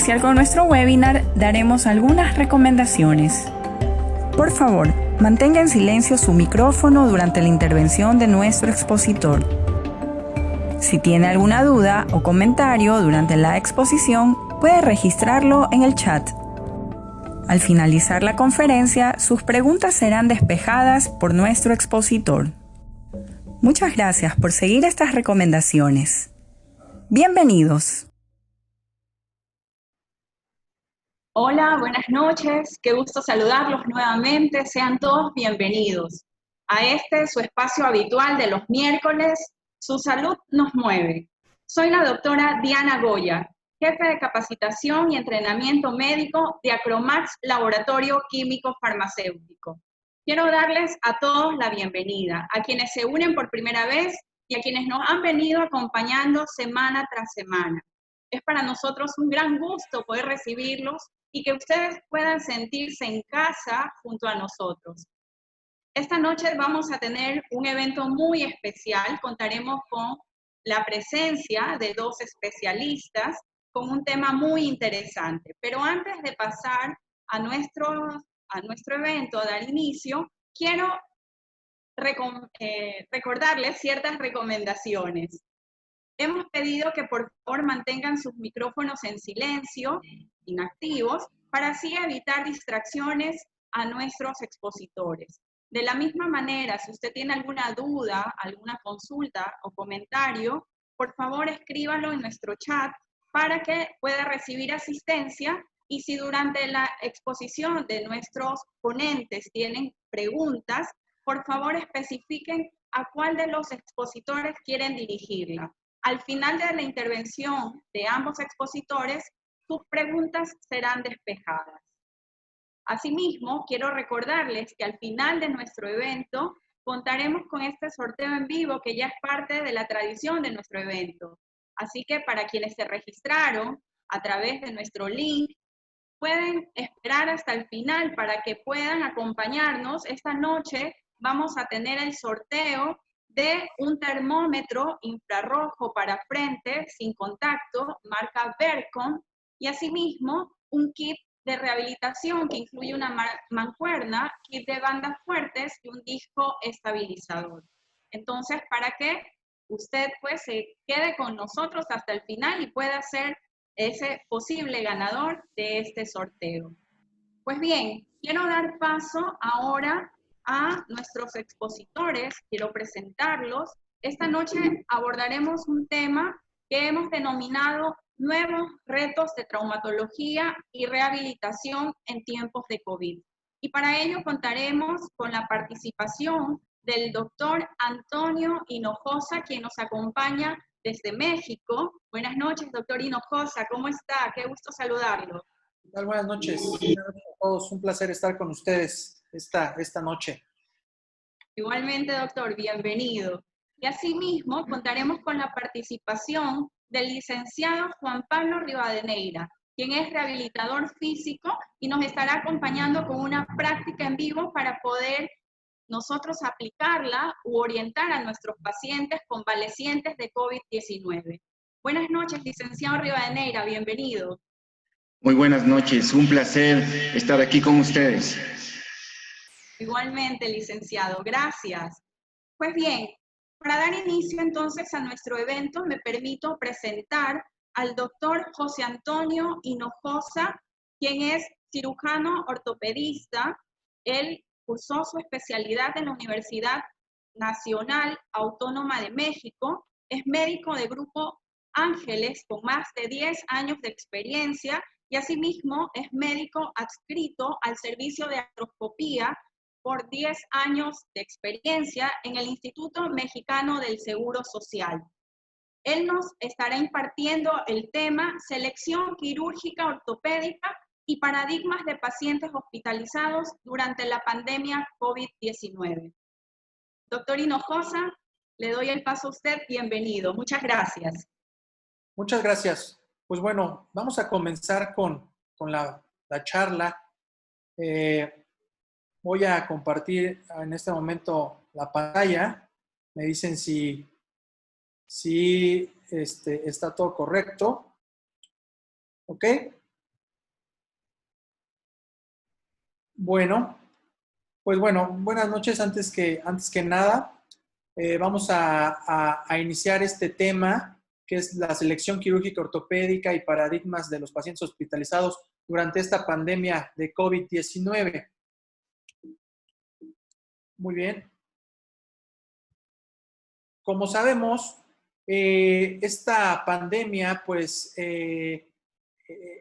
iniciar con nuestro webinar, daremos algunas recomendaciones. Por favor, mantenga en silencio su micrófono durante la intervención de nuestro expositor. Si tiene alguna duda o comentario durante la exposición, puede registrarlo en el chat. Al finalizar la conferencia, sus preguntas serán despejadas por nuestro expositor. Muchas gracias por seguir estas recomendaciones. Bienvenidos. Hola, buenas noches. Qué gusto saludarlos nuevamente. Sean todos bienvenidos a su espacio habitual de los miércoles, Su Salud Nos Mueve. Soy la doctora Diana Goya, jefe de capacitación y entrenamiento médico de Acromax Laboratorio Químico Farmacéutico. Quiero darles a todos la bienvenida, a quienes se unen por primera vez y a quienes nos han venido acompañando semana tras semana. Es para nosotros un gran gusto poder recibirlos y que ustedes puedan sentirse en casa junto a nosotros. Esta noche vamos a tener un evento muy especial. Contaremos con la presencia de dos especialistas con un tema muy interesante. Pero antes de pasar a nuestro evento, a dar inicio, quiero recordarles ciertas recomendaciones. Hemos pedido que por favor mantengan sus micrófonos en silencio, inactivos, para así evitar distracciones a nuestros expositores. De la misma manera, si usted tiene alguna duda, alguna consulta o comentario, por favor escríbalo en nuestro chat para que pueda recibir asistencia, y si durante la exposición de nuestros ponentes tienen preguntas, por favor especifiquen a cuál de los expositores quieren dirigirla. Al final de la intervención de ambos expositores, sus preguntas serán despejadas. Asimismo, quiero recordarles que al final de nuestro evento contaremos con este sorteo en vivo que ya es parte de la tradición de nuestro evento. Así que para quienes se registraron a través de nuestro link, pueden esperar hasta el final para que puedan acompañarnos. Esta noche vamos a tener el sorteo de un termómetro infrarrojo para frente sin contacto, marca Vercon, y asimismo un kit de rehabilitación que incluye una mancuerna, kit de bandas fuertes y un disco estabilizador. Entonces, para que usted pues se quede con nosotros hasta el final y pueda ser ese posible ganador de este sorteo. Pues bien, quiero dar paso ahora a nuestros expositores, quiero presentarlos. Esta noche abordaremos un tema que hemos denominado Nuevos retos de traumatología y rehabilitación en tiempos de COVID. Y para ello contaremos con la participación del doctor Antonio Hinojosa, quien nos acompaña desde México. Buenas noches, doctor Hinojosa, ¿cómo está? Qué gusto saludarlo. ¿Qué tal? Buenas noches. Buenas noches a todos. Un placer estar con ustedes esta noche. Igualmente, doctor, bienvenido. Y asimismo, contaremos con la participación del licenciado Juan Pablo Rivadeneira, quien es rehabilitador físico y nos estará acompañando con una práctica en vivo para poder nosotros aplicarla u orientar a nuestros pacientes convalecientes de COVID-19. Buenas noches, licenciado Rivadeneira, bienvenido. Muy buenas noches, un placer estar aquí con ustedes. Igualmente, licenciado, gracias. Pues bien, para dar inicio entonces a nuestro evento, me permito presentar al doctor José Antonio Hinojosa, quien es cirujano ortopedista. Él cursó su especialidad en la Universidad Nacional Autónoma de México, es médico de Grupo Ángeles con más de 10 años de experiencia y asimismo es médico adscrito al servicio de artroscopía por 10 años de experiencia en el Instituto Mexicano del Seguro Social. Él nos estará impartiendo el tema Selección quirúrgica ortopédica y paradigmas de pacientes hospitalizados durante la pandemia COVID-19. Doctor Hinojosa, le doy el paso a usted. Bienvenido. Muchas gracias. Muchas gracias. Pues bueno, vamos a comenzar con la charla. Voy a compartir en este momento la pantalla. Me dicen si está todo correcto. ¿Ok? Bueno, pues bueno, buenas noches. Antes que nada, vamos a iniciar este tema, que es la selección quirúrgica ortopédica y paradigmas de los pacientes hospitalizados durante esta pandemia de COVID-19. Muy bien. Como sabemos, esta pandemia pues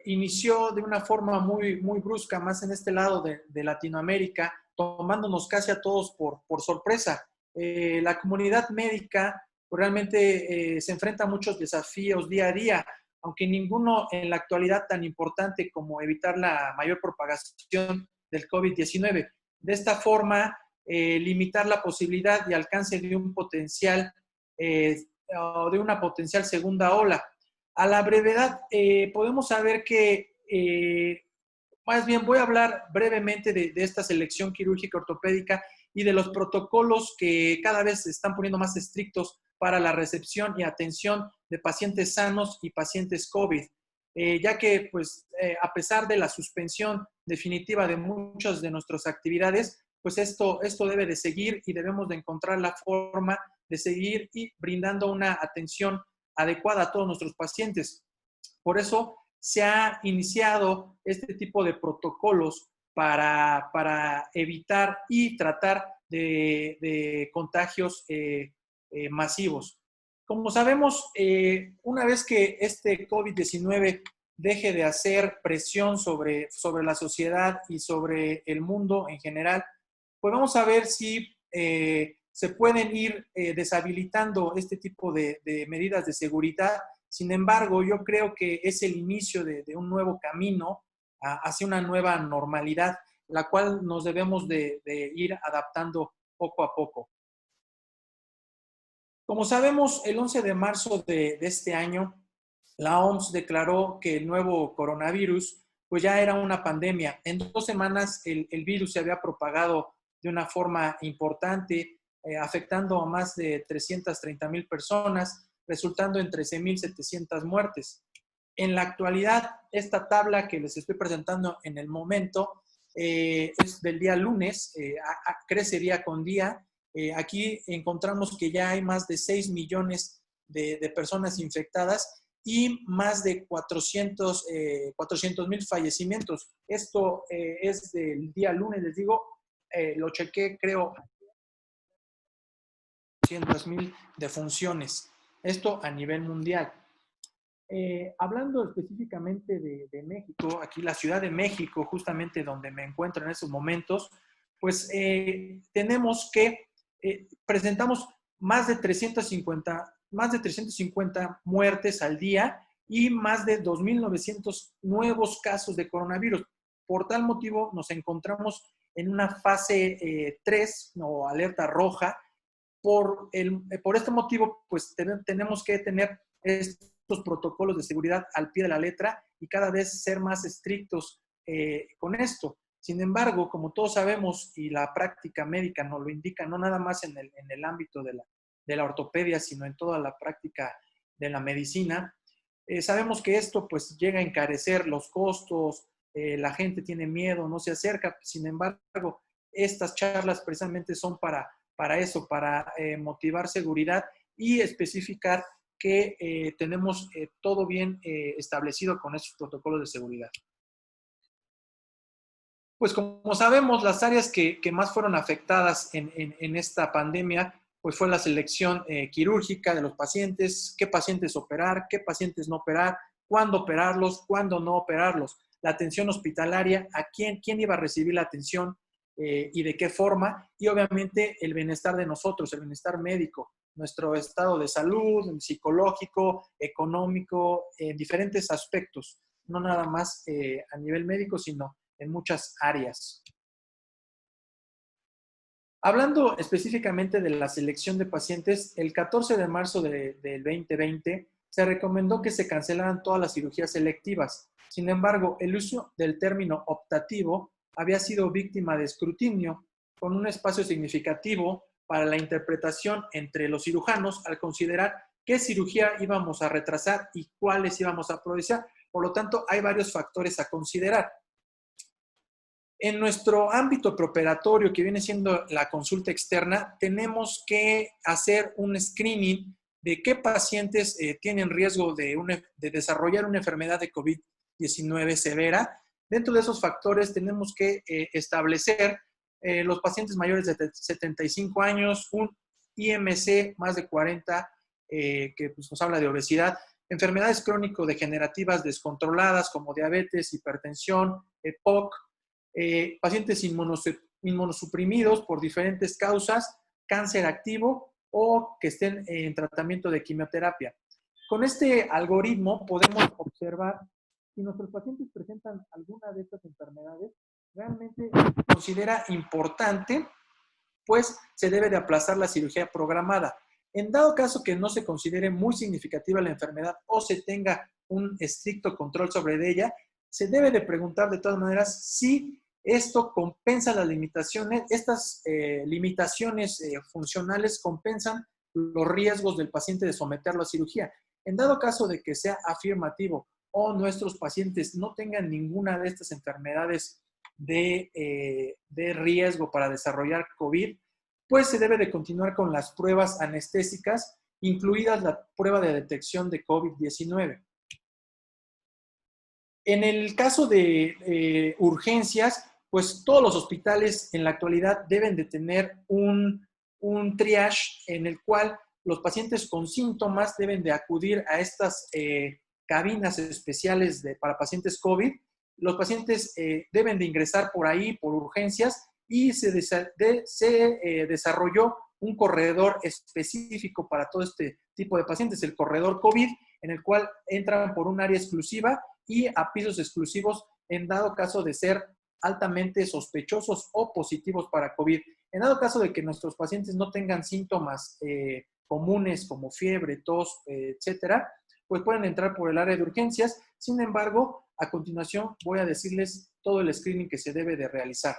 inició de una forma muy brusca, más en este lado de Latinoamérica, tomándonos casi a todos por sorpresa. La comunidad médica pues, realmente se enfrenta a muchos desafíos día a día, aunque ninguno en la actualidad tan importante como evitar la mayor propagación del COVID-19. De esta forma, limitar la posibilidad y alcance de un potencial o de una potencial segunda ola. A la brevedad, podemos saber que, más bien voy a hablar brevemente de esta selección quirúrgica ortopédica y de los protocolos que cada vez se están poniendo más estrictos para la recepción y atención de pacientes sanos y pacientes COVID, ya que pues a pesar de la suspensión definitiva de muchas de nuestras actividades, pues esto debe de seguir y debemos de encontrar la forma de seguir y brindando una atención adecuada a todos nuestros pacientes. Por eso se ha iniciado este tipo de protocolos para evitar y tratar de contagios masivos. Como sabemos, una vez que este COVID-19 deje de hacer presión sobre la sociedad y sobre el mundo en general, pues vamos a ver si se pueden ir deshabilitando este tipo de medidas de seguridad. Sin embargo, yo creo que es el inicio de un nuevo camino hacia una nueva normalidad, la cual nos debemos de ir adaptando poco a poco. Como sabemos, el 11 de marzo de este año, la OMS declaró que el nuevo coronavirus pues ya era una pandemia. En 2 semanas el virus se había propagado de una forma importante, afectando a más de 330,000 personas, resultando en 13,700 muertes. En la actualidad, esta tabla que les estoy presentando en el momento es del día lunes, crece día con día. Aquí encontramos que ya hay más de 6 millones de personas infectadas y más de 400,000 fallecimientos. Esto es del día lunes, les digo, lo chequé, creo, 200,000 defunciones. Esto a nivel mundial. Hablando específicamente de México, aquí la Ciudad de México, justamente donde me encuentro en estos momentos, pues tenemos que presentamos más de 350 muertes al día y más de 2,900 nuevos casos de coronavirus. Por tal motivo, nos encontramos en una fase 3 o alerta roja. Por este motivo, pues tenemos que tener estos protocolos de seguridad al pie de la letra y cada vez ser más estrictos con esto. Sin embargo, como todos sabemos, y la práctica médica nos lo indica, no nada más en el ámbito de la ortopedia, sino en toda la práctica de la medicina, sabemos que esto pues llega a encarecer los costos, la gente tiene miedo, no se acerca. Sin embargo, estas charlas precisamente son para eso, para motivar seguridad y especificar que tenemos todo bien establecido con estos protocolos de seguridad. Pues como sabemos, las áreas que más fueron afectadas en esta pandemia, pues fue la selección quirúrgica de los pacientes, qué pacientes operar, qué pacientes no operar, cuándo operarlos, cuándo no operarlos, la atención hospitalaria, a quién iba a recibir la atención y de qué forma, y obviamente el bienestar de nosotros, el bienestar médico, nuestro estado de salud, psicológico, económico, en diferentes aspectos, no nada más a nivel médico, sino en muchas áreas. Hablando específicamente de la selección de pacientes, el 14 de marzo del 2020 se recomendó que se cancelaran todas las cirugías selectivas. Sin embargo, el uso del término optativo había sido víctima de escrutinio, con un espacio significativo para la interpretación entre los cirujanos al considerar qué cirugía íbamos a retrasar y cuáles íbamos a aprovechar. Por lo tanto, hay varios factores a considerar. En nuestro ámbito preoperatorio, que viene siendo la consulta externa, tenemos que hacer un screening de qué pacientes tienen riesgo de desarrollar una enfermedad de COVID-19 severa. Dentro de esos factores tenemos que establecer los pacientes mayores de 75 años, un IMC más de 40, que pues, nos habla de obesidad, enfermedades crónico-degenerativas descontroladas como diabetes, hipertensión, EPOC, pacientes inmunosuprimidos por diferentes causas, cáncer activo o que estén en tratamiento de quimioterapia. Con este algoritmo podemos observar si nuestros pacientes presentan alguna de estas enfermedades, realmente se considera importante, pues se debe de aplazar la cirugía programada. En dado caso que no se considere muy significativa la enfermedad o se tenga un estricto control sobre ella, se debe de preguntar de todas maneras si esto compensa las limitaciones, estas limitaciones funcionales compensan los riesgos del paciente de someterlo a cirugía. En dado caso de que sea afirmativo o nuestros pacientes no tengan ninguna de estas enfermedades de riesgo para desarrollar COVID, pues se debe de continuar con las pruebas anestésicas, incluidas la prueba de detección de COVID-19. En el caso de urgencias, pues todos los hospitales en la actualidad deben de tener un triage en el cual los pacientes con síntomas deben de acudir a estas cabinas especiales para pacientes COVID. Los pacientes deben de ingresar por ahí, por urgencias, y se desarrolló un corredor específico para todo este tipo de pacientes, el corredor COVID, en el cual entran por un área exclusiva y a pisos exclusivos en dado caso de ser altamente sospechosos o positivos para COVID. En dado caso de que nuestros pacientes no tengan síntomas comunes como fiebre, tos, etcétera, pues pueden entrar por el área de urgencias. Sin embargo, a continuación voy a decirles todo el screening que se debe de realizar.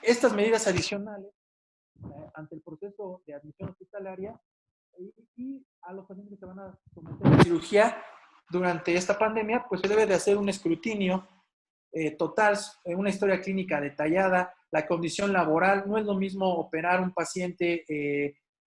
Estas medidas adicionales ante el proceso de admisión hospitalaria y a los pacientes que se van a someter a cirugía durante esta pandemia, pues se debe de hacer un escrutinio total, una historia clínica detallada, la condición laboral. No es lo mismo operar un paciente,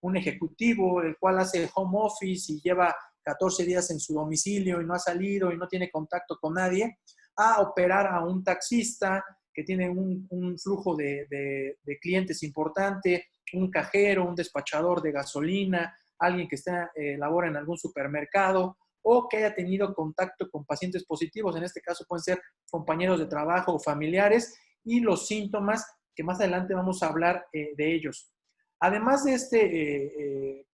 un ejecutivo, el cual hace home office y lleva 14 días en su domicilio y no ha salido y no tiene contacto con nadie, a operar a un taxista que tiene un flujo de clientes importante, un cajero, un despachador de gasolina, alguien que labora en algún supermercado o que haya tenido contacto con pacientes positivos. En este caso pueden ser compañeros de trabajo o familiares, y los síntomas que más adelante vamos a hablar de ellos. Además de este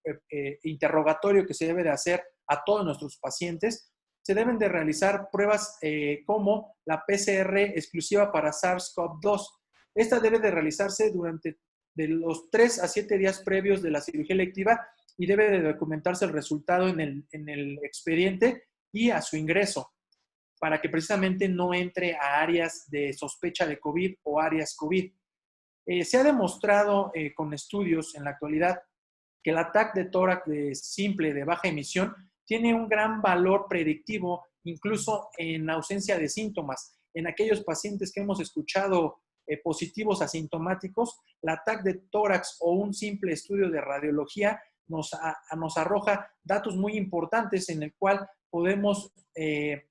interrogatorio que se debe de hacer a todos nuestros pacientes, se deben de realizar pruebas como la PCR exclusiva para SARS-CoV-2. Esta debe de realizarse durante de los 3 a 7 días previos de la cirugía electiva y debe de documentarse el resultado en el expediente y a su ingreso, para que precisamente no entre a áreas de sospecha de COVID o áreas COVID. Se ha demostrado con estudios en la actualidad que el TAC de tórax simple de baja emisión tiene un gran valor predictivo, incluso en ausencia de síntomas. En aquellos pacientes que hemos escuchado positivos asintomáticos, la TAC de tórax o un simple estudio de radiología nos arroja datos muy importantes en el cual podemos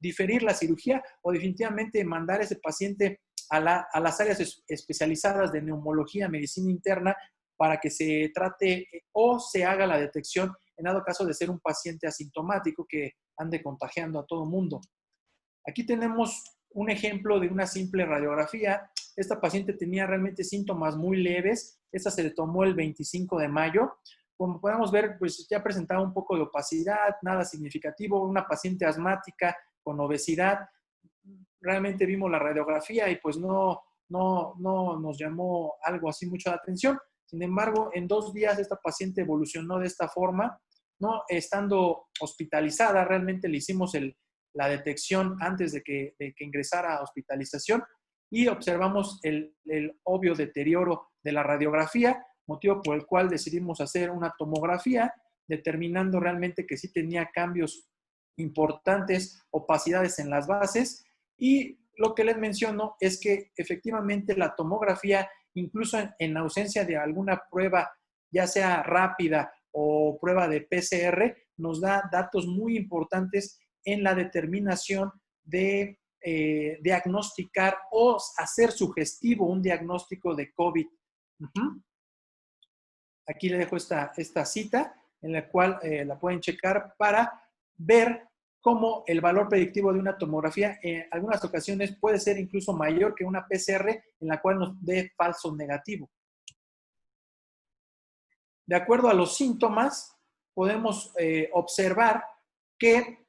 diferir la cirugía o definitivamente mandar a ese paciente a las áreas especializadas de neumología, medicina interna, para que se trate o se haga la detección en dado caso de ser un paciente asintomático que ande contagiando a todo el mundo. Aquí tenemos un ejemplo de una simple radiografía. Esta paciente tenía realmente síntomas muy leves. Esta se le tomó el 25 de mayo. Como podemos ver, pues ya presentaba un poco de opacidad, nada significativo, una paciente asmática con obesidad. Realmente vimos la radiografía y pues no nos llamó algo así mucho la atención. Sin embargo, en 2 días esta paciente evolucionó de esta forma, no estando hospitalizada. Realmente le hicimos la detección antes de que ingresara a hospitalización y observamos el obvio deterioro de la radiografía, motivo por el cual decidimos hacer una tomografía, determinando realmente que sí tenía cambios importantes, opacidades en las bases, y lo que les menciono es que efectivamente la tomografía, incluso en ausencia de alguna prueba, ya sea rápida o prueba de PCR, nos da datos muy importantes en la determinación de diagnosticar o hacer sugestivo un diagnóstico de COVID. Aquí le dejo esta cita en la cual la pueden checar para ver cómo el valor predictivo de una tomografía en algunas ocasiones puede ser incluso mayor que una PCR en la cual nos dé falso negativo. De acuerdo a los síntomas, podemos observar que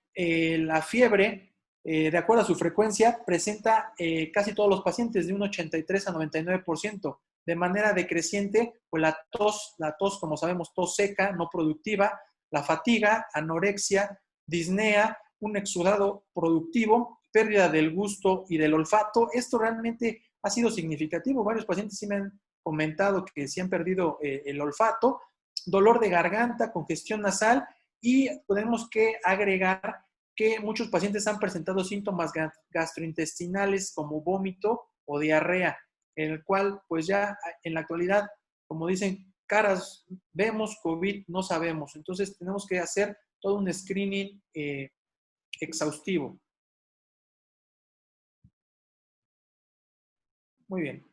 la fiebre, de acuerdo a su frecuencia, presenta casi todos los pacientes de un 83 a 99%. De manera decreciente, pues la tos, como sabemos, tos seca, no productiva, la fatiga, anorexia, disnea, un exudado productivo, pérdida del gusto y del olfato. Esto realmente ha sido significativo. Varios pacientes sí me han comentado que sí han perdido el olfato, dolor de garganta, congestión nasal, y tenemos que agregar que muchos pacientes han presentado síntomas gastrointestinales como vómito o diarrea, en el cual pues ya en la actualidad, como dicen, caras vemos, COVID no sabemos. Entonces tenemos que hacer todo un screening exhaustivo. Muy bien.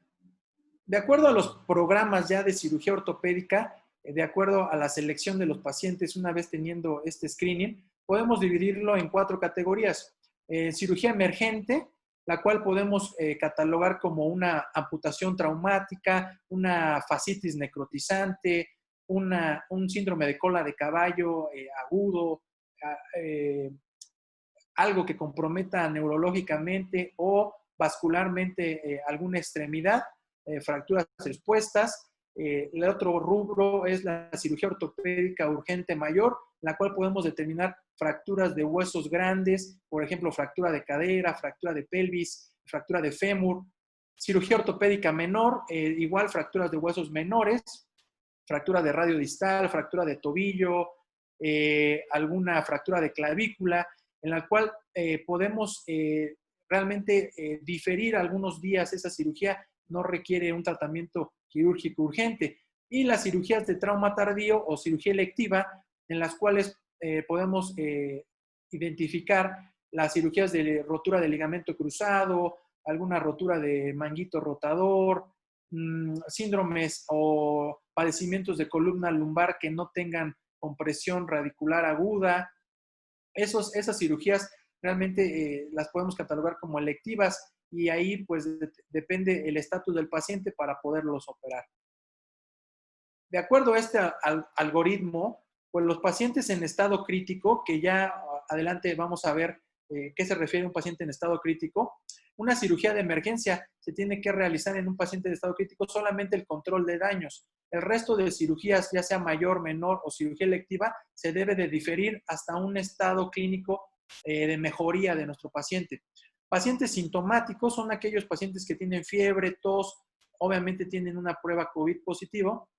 De acuerdo a los programas ya de cirugía ortopédica, de acuerdo a la selección de los pacientes, una vez teniendo este screening, podemos dividirlo en 4 categorías. Cirugía emergente, la cual podemos catalogar como una amputación traumática, una fascitis necrotizante, un síndrome de cola de caballo agudo, algo que comprometa neurológicamente o vascularmente alguna extremidad, fracturas expuestas. El otro rubro es la cirugía ortopédica urgente mayor, la cual podemos determinar fracturas de huesos grandes, por ejemplo, fractura de cadera, fractura de pelvis, fractura de fémur. Cirugía ortopédica menor, igual fracturas de huesos menores, fractura de radio distal, fractura de tobillo, alguna fractura de clavícula, en la cual podemos realmente diferir algunos días esa cirugía, no requiere un tratamiento quirúrgico urgente. Y las cirugías de trauma tardío o cirugía electiva, en las cuales podemos identificar las cirugías de rotura de ligamento cruzado, alguna rotura de manguito rotador, síndromes o padecimientos de columna lumbar que no tengan compresión radicular aguda. Esas cirugías realmente las podemos catalogar como electivas y ahí pues depende el estatus del paciente para poderlos operar. De acuerdo a este algoritmo, pues los pacientes en estado crítico, que ya adelante vamos a ver qué se refiere a un paciente en estado crítico, una cirugía de emergencia se tiene que realizar en un paciente de estado crítico solamente el control de daños. El resto de cirugías, ya sea mayor, menor o cirugía electiva, se debe de diferir hasta un estado clínico de mejoría de nuestro paciente. Pacientes sintomáticos son aquellos pacientes que tienen fiebre, tos, obviamente tienen una prueba COVID positivo.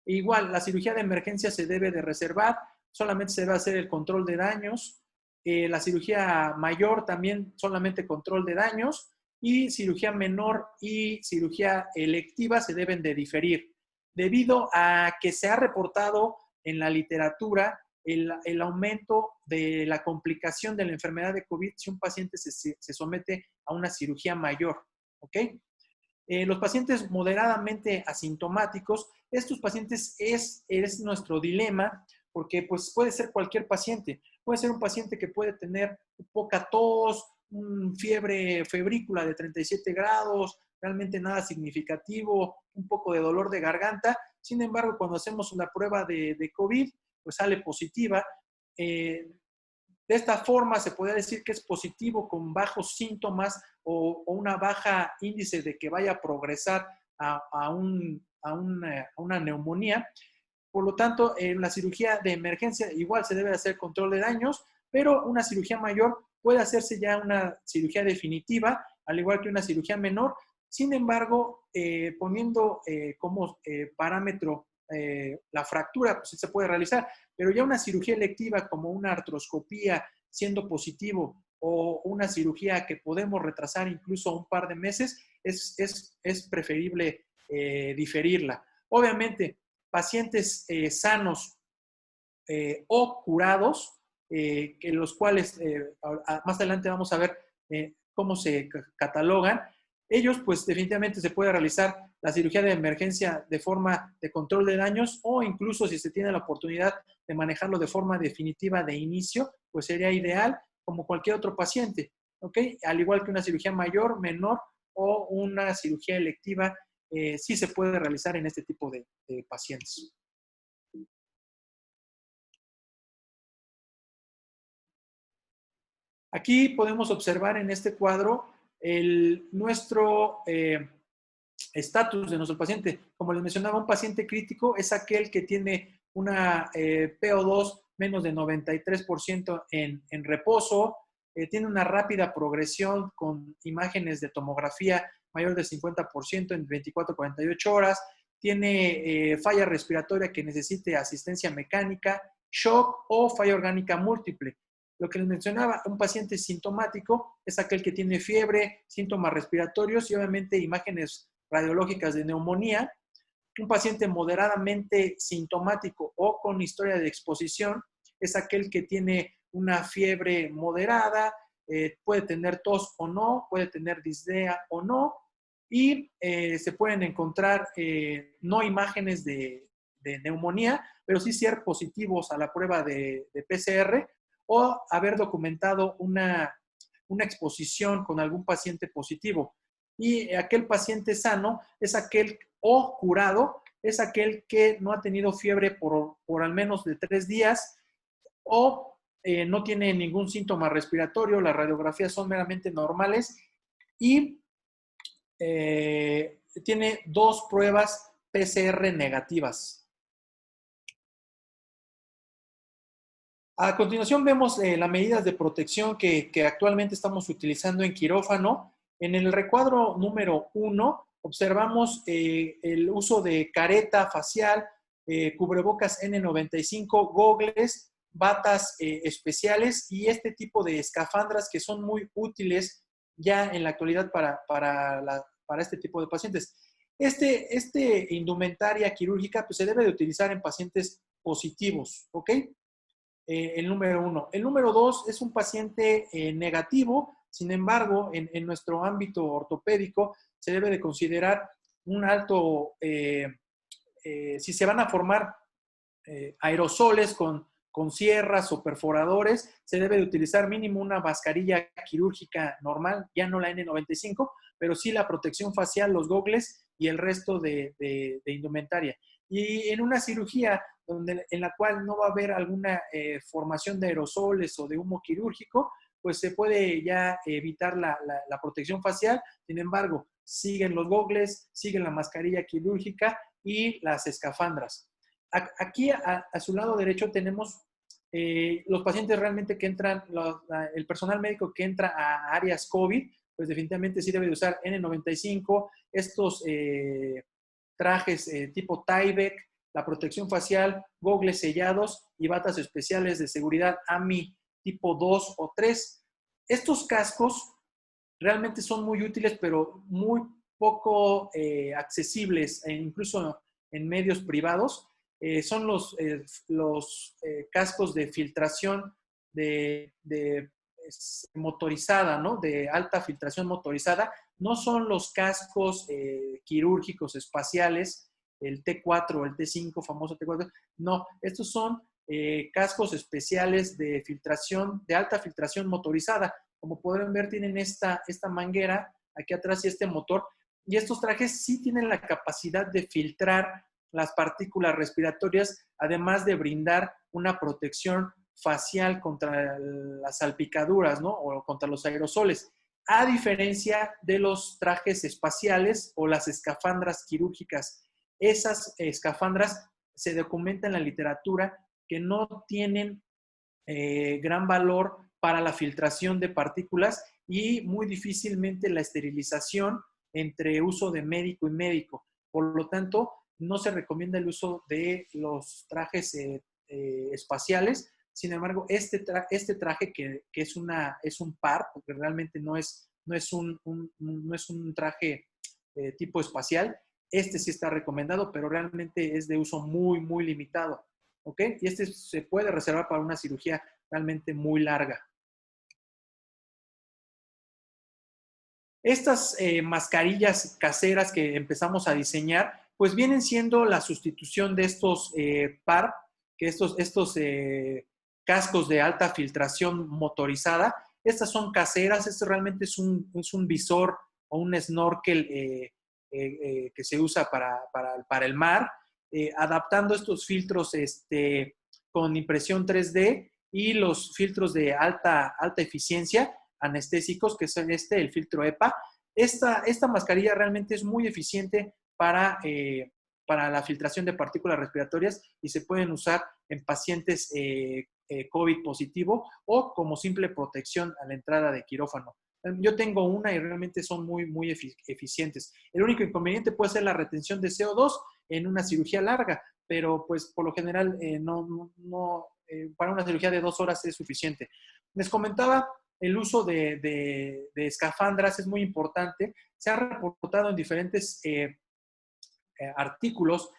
Igual, la cirugía de emergencia se debe de reservar, solamente se debe hacer el control de daños. La cirugía mayor también solamente control de daños, y cirugía menor y cirugía electiva se deben de diferir. Debido a que se ha reportado en la literatura el aumento de la complicación de la enfermedad de COVID si un paciente se somete a una cirugía mayor, ¿ok? Los pacientes moderadamente asintomáticos, estos pacientes es nuestro dilema, porque pues puede ser cualquier paciente. Puede ser un paciente que puede tener poca tos, fiebre febrícula de 37 grados, realmente nada significativo, un poco de dolor de garganta. Sin embargo, cuando hacemos una prueba de COVID, pues sale positiva. De esta forma se podría decir que es positivo con bajos síntomas o una baja índice de que vaya a progresar a una neumonía. Por lo tanto, en la cirugía de emergencia igual se debe hacer control de daños, pero una cirugía mayor puede hacerse ya una cirugía definitiva, al igual que una cirugía menor. Sin embargo, poniendo como parámetro la fractura, pues sí se puede realizar, pero ya una cirugía electiva como una artroscopía siendo positivo o una cirugía que podemos retrasar incluso un par de meses, es preferible diferirla. Obviamente, pacientes sanos o curados, que los cuales más adelante vamos a ver cómo se catalogan, ellos pues definitivamente se puede realizar la cirugía de emergencia de forma de control de daños, o incluso si se tiene la oportunidad de manejarlo de forma definitiva de inicio, pues sería ideal como cualquier otro paciente, ¿ok? Al igual que una cirugía mayor, menor o una cirugía electiva, sí se puede realizar en este tipo de pacientes. Aquí podemos observar en este cuadro nuestro estatus de nuestro paciente. Como les mencionaba, un paciente crítico es aquel que tiene una PO2 menos de 93% en reposo, tiene una rápida progresión con imágenes de tomografía mayor del 50% en 24 a 48 horas, tiene falla respiratoria que necesite asistencia mecánica, shock o falla orgánica múltiple. Lo que les mencionaba, un paciente sintomático es aquel que tiene fiebre, síntomas respiratorios y obviamente imágenes radiológicas de neumonía. Un paciente moderadamente sintomático o con historia de exposición es aquel que tiene una fiebre moderada, puede tener tos o no, puede tener disnea o no, y se pueden encontrar no imágenes de neumonía, pero sí ser positivos a la prueba de PCR o haber documentado una exposición con algún paciente positivo. Y aquel paciente sano es aquel, o curado, es aquel que no ha tenido fiebre por al menos de 3 días o no tiene ningún síntoma respiratorio, las radiografías son meramente normales y tiene 2 pruebas PCR negativas. A continuación vemos las medidas de protección que actualmente estamos utilizando en quirófano. En el recuadro número 1 observamos el uso de careta facial, cubrebocas N95, gogles, batas especiales y este tipo de escafandras que son muy útiles ya en la actualidad para este tipo de pacientes. Este indumentaria quirúrgica pues, se debe de utilizar en pacientes positivos, ¿ok? El número 1. El número 2 es un paciente negativo, sin embargo, en nuestro ámbito ortopédico se debe de considerar un alto, si se van a formar aerosoles con sierras o perforadores, se debe de utilizar mínimo una mascarilla quirúrgica normal, ya no la N95, pero sí la protección facial, los gogles y el resto de indumentaria. Y en una cirugía en la cual no va a haber alguna formación de aerosoles o de humo quirúrgico, pues se puede ya evitar la protección facial. Sin embargo, siguen los gogles, siguen la mascarilla quirúrgica y las escafandras. Aquí a su lado derecho tenemos los pacientes realmente que entran, el personal médico que entra a áreas COVID, pues definitivamente sí debe de usar N95, estos trajes tipo Tyvek, la protección facial, gogles sellados y batas especiales de seguridad AMI tipo 2 o 3. Estos cascos realmente son muy útiles, pero muy poco accesibles, incluso en medios privados. Son los cascos de filtración motorizada, ¿no? De alta filtración motorizada. No son los cascos quirúrgicos espaciales, el T4 o el T5, famoso T4. No, estos son cascos especiales de filtración, de alta filtración motorizada. Como podrán ver, tienen esta manguera aquí atrás y este motor. Y estos trajes sí tienen la capacidad de filtrar las partículas respiratorias, además de brindar una protección facial contra las salpicaduras, ¿no? O contra los aerosoles. A diferencia de los trajes espaciales o las escafandras quirúrgicas. Esas escafandras se documenta en la literatura que no tienen gran valor para la filtración de partículas y muy difícilmente la esterilización entre uso de médico y médico. Por lo tanto, no se recomienda el uso de los trajes espaciales Sin embargo, este traje que es un par, porque realmente no es un traje tipo espacial, este sí está recomendado, pero realmente es de uso muy, muy limitado. ¿Ok? Y este se puede reservar para una cirugía realmente muy larga. Estas mascarillas caseras que empezamos a diseñar, pues vienen siendo la sustitución de estos PAR, que estos cascos de alta filtración motorizada. Estas son caseras, este realmente es un visor o un snorkel que se usa para el mar, adaptando estos filtros con impresión 3D y los filtros de alta eficiencia anestésicos, que son el filtro EPA. Esta mascarilla realmente es muy eficiente para la filtración de partículas respiratorias y se pueden usar en pacientes COVID positivo o como simple protección a la entrada de quirófano. Yo tengo una y realmente son muy, muy eficientes. El único inconveniente puede ser la retención de CO2 en una cirugía larga, pero pues por lo general para una cirugía de 2 horas es suficiente. Les comentaba, el uso de escafandras es muy importante. Se ha reportado en diferentes artículos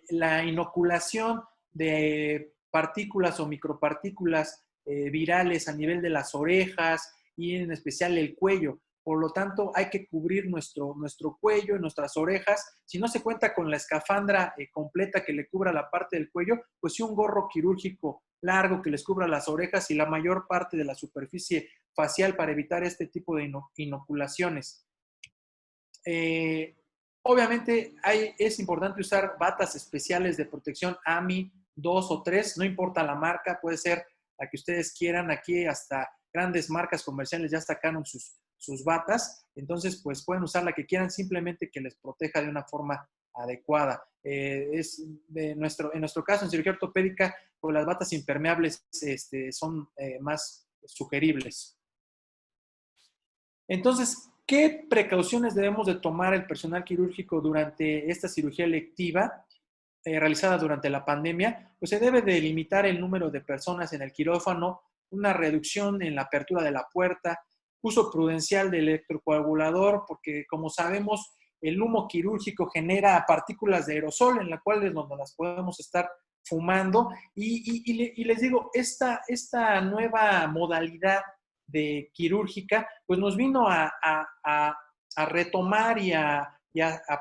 la inoculación de partículas o micropartículas virales a nivel de las orejas y en especial el cuello. Por lo tanto, hay que cubrir nuestro cuello y nuestras orejas. Si no se cuenta con la escafandra completa que le cubra la parte del cuello, pues sí un gorro quirúrgico largo que les cubra las orejas y la mayor parte de la superficie facial para evitar este tipo de inoculaciones. Obviamente es importante usar batas especiales de protección AMI 2 o 3, no importa la marca, puede ser la que ustedes quieran. Aquí hasta grandes marcas comerciales ya sacaron sus batas, entonces pues pueden usar la que quieran, simplemente que les proteja de una forma adecuada. En nuestro caso, en cirugía ortopédica, pues las batas impermeables son más sugeribles. Entonces, ¿qué precauciones debemos de tomar el personal quirúrgico durante esta cirugía electiva realizada durante la pandemia? Pues se debe de limitar el número de personas en el quirófano, una reducción en la apertura de la puerta, uso prudencial del electrocoagulador, porque como sabemos, el humo quirúrgico genera partículas de aerosol en las cuales donde las podemos estar fumando. Y les digo, esta nueva modalidad de quirúrgica, pues nos vino a retomar y a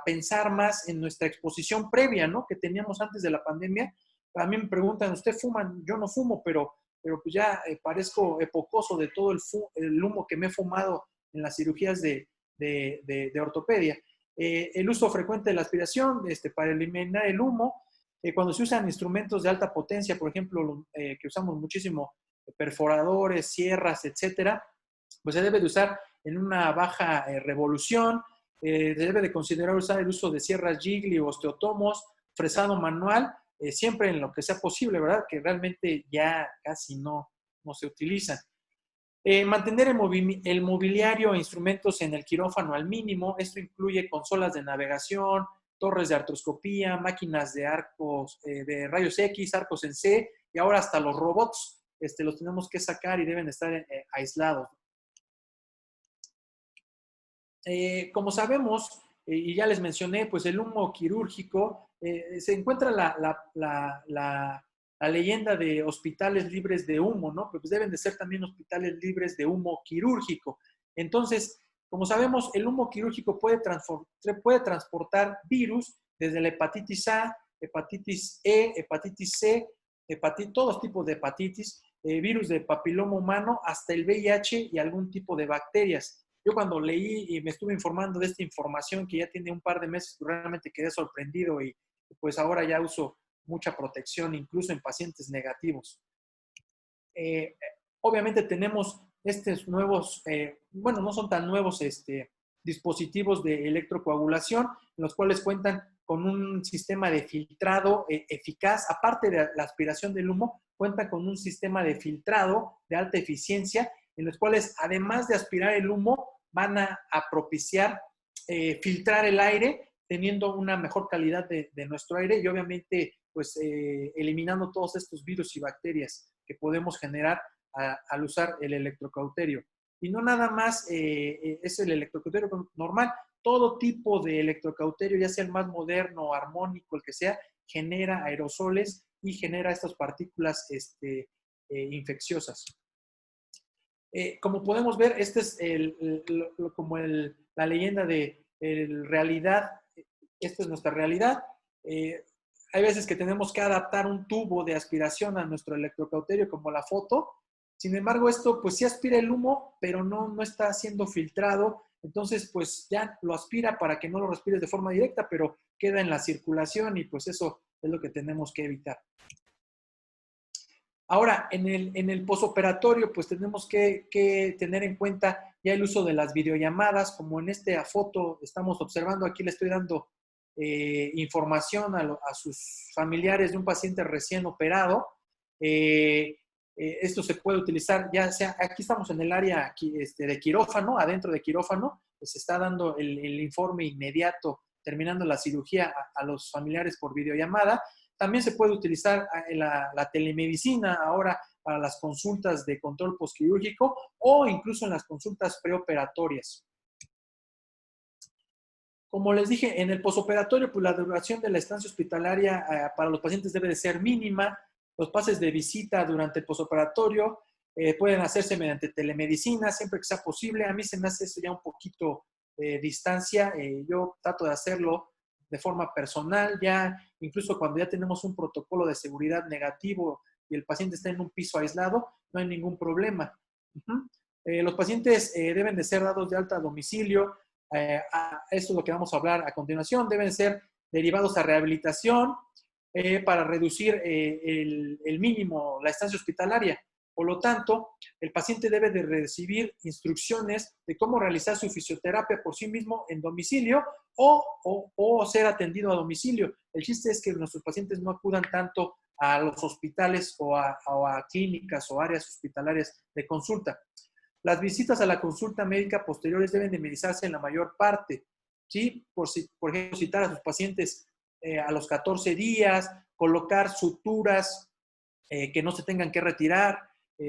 pensar más en nuestra exposición previa, ¿no? Que teníamos antes de la pandemia. A mí me preguntan, ¿usted fuma? Yo no fumo, pero pues ya parezco epocoso de todo el humo que me he fumado en las cirugías de ortopedia. El uso frecuente de la aspiración para eliminar el humo. Cuando se usan instrumentos de alta potencia, por ejemplo, que usamos muchísimo, perforadores, sierras, etcétera, pues se debe de usar en una baja revolución. Se debe de considerar usar el uso de sierras Jiggly o osteotomos, fresado manual, siempre en lo que sea posible, ¿verdad? Que realmente ya casi no se utilizan. Mantener el mobiliario e instrumentos en el quirófano al mínimo. Esto incluye consolas de navegación, torres de artroscopía, máquinas de arcos de rayos X, arcos en C, y ahora hasta los robots los tenemos que sacar y deben estar aislados. Como sabemos, y ya les mencioné, pues el humo quirúrgico, se encuentra la leyenda de hospitales libres de humo, ¿no? Pues deben de ser también hospitales libres de humo quirúrgico. Entonces, como sabemos, el humo quirúrgico puede transportar virus desde la hepatitis A, hepatitis E, hepatitis C, todos tipos de hepatitis, virus de papiloma humano, hasta el VIH y algún tipo de bacterias. Yo cuando leí y me estuve informando de esta información que ya tiene un par de meses, realmente quedé sorprendido y pues ahora ya uso mucha protección, incluso en pacientes negativos. Obviamente tenemos estos nuevos, bueno, no son tan nuevos dispositivos de electrocoagulación, los cuales cuentan con un sistema de filtrado eficaz. Aparte de la aspiración del humo, cuentan con un sistema de filtrado de alta eficiencia, en los cuales, además de aspirar el humo, van a propiciar filtrar el aire, teniendo una mejor calidad de nuestro aire y obviamente pues eliminando todos estos virus y bacterias. que podemos generar al usar el electrocauterio. Y no nada más es el electrocauterio normal, todo tipo de electrocauterio, ya sea el más moderno, armónico, el que sea, genera aerosoles y genera estas partículas infecciosas. Como podemos ver, este es la leyenda de realidad. Esta es nuestra realidad. Hay veces que tenemos que adaptar un tubo de aspiración a nuestro electrocauterio, como la foto. Sin embargo, esto pues sí aspira el humo, pero no está siendo filtrado. Entonces, pues ya lo aspira para que no lo respires de forma directa, pero queda en la circulación y pues eso es lo que tenemos que evitar. Ahora, en el posoperatorio, pues tenemos que tener en cuenta ya el uso de las videollamadas, como en esta foto estamos observando. Aquí le estoy dando información a sus familiares de un paciente recién operado. Esto se puede utilizar, ya sea, aquí estamos en el área de quirófano, adentro de quirófano, pues se está dando el informe inmediato, terminando la cirugía a los familiares por videollamada. También se puede utilizar la telemedicina ahora para las consultas de control postquirúrgico o incluso en las consultas preoperatorias. Como les dije, en el posoperatorio, pues la duración de la estancia hospitalaria para los pacientes debe de ser mínima. Los pases de visita durante el posoperatorio pueden hacerse mediante telemedicina, siempre que sea posible. A mí se me hace eso ya un poquito distancia. Yo trato de hacerlo de forma personal, ya incluso cuando ya tenemos un protocolo de seguridad negativo y el paciente está en un piso aislado, no hay ningún problema. Los pacientes deben de ser dados de alta a domicilio. Esto es lo que vamos a hablar a continuación. Deben ser derivados a rehabilitación para reducir el mínimo, la estancia hospitalaria. Por lo tanto, el paciente debe de recibir instrucciones de cómo realizar su fisioterapia por sí mismo en domicilio o ser atendido a domicilio. El chiste es que nuestros pacientes no acudan tanto a los hospitales o a clínicas o áreas hospitalarias de consulta. Las visitas a la consulta médica posteriores deben de minimizarse en la mayor parte, ¿sí? Por ejemplo, citar a sus pacientes a los 14 días, colocar suturas que no se tengan que retirar,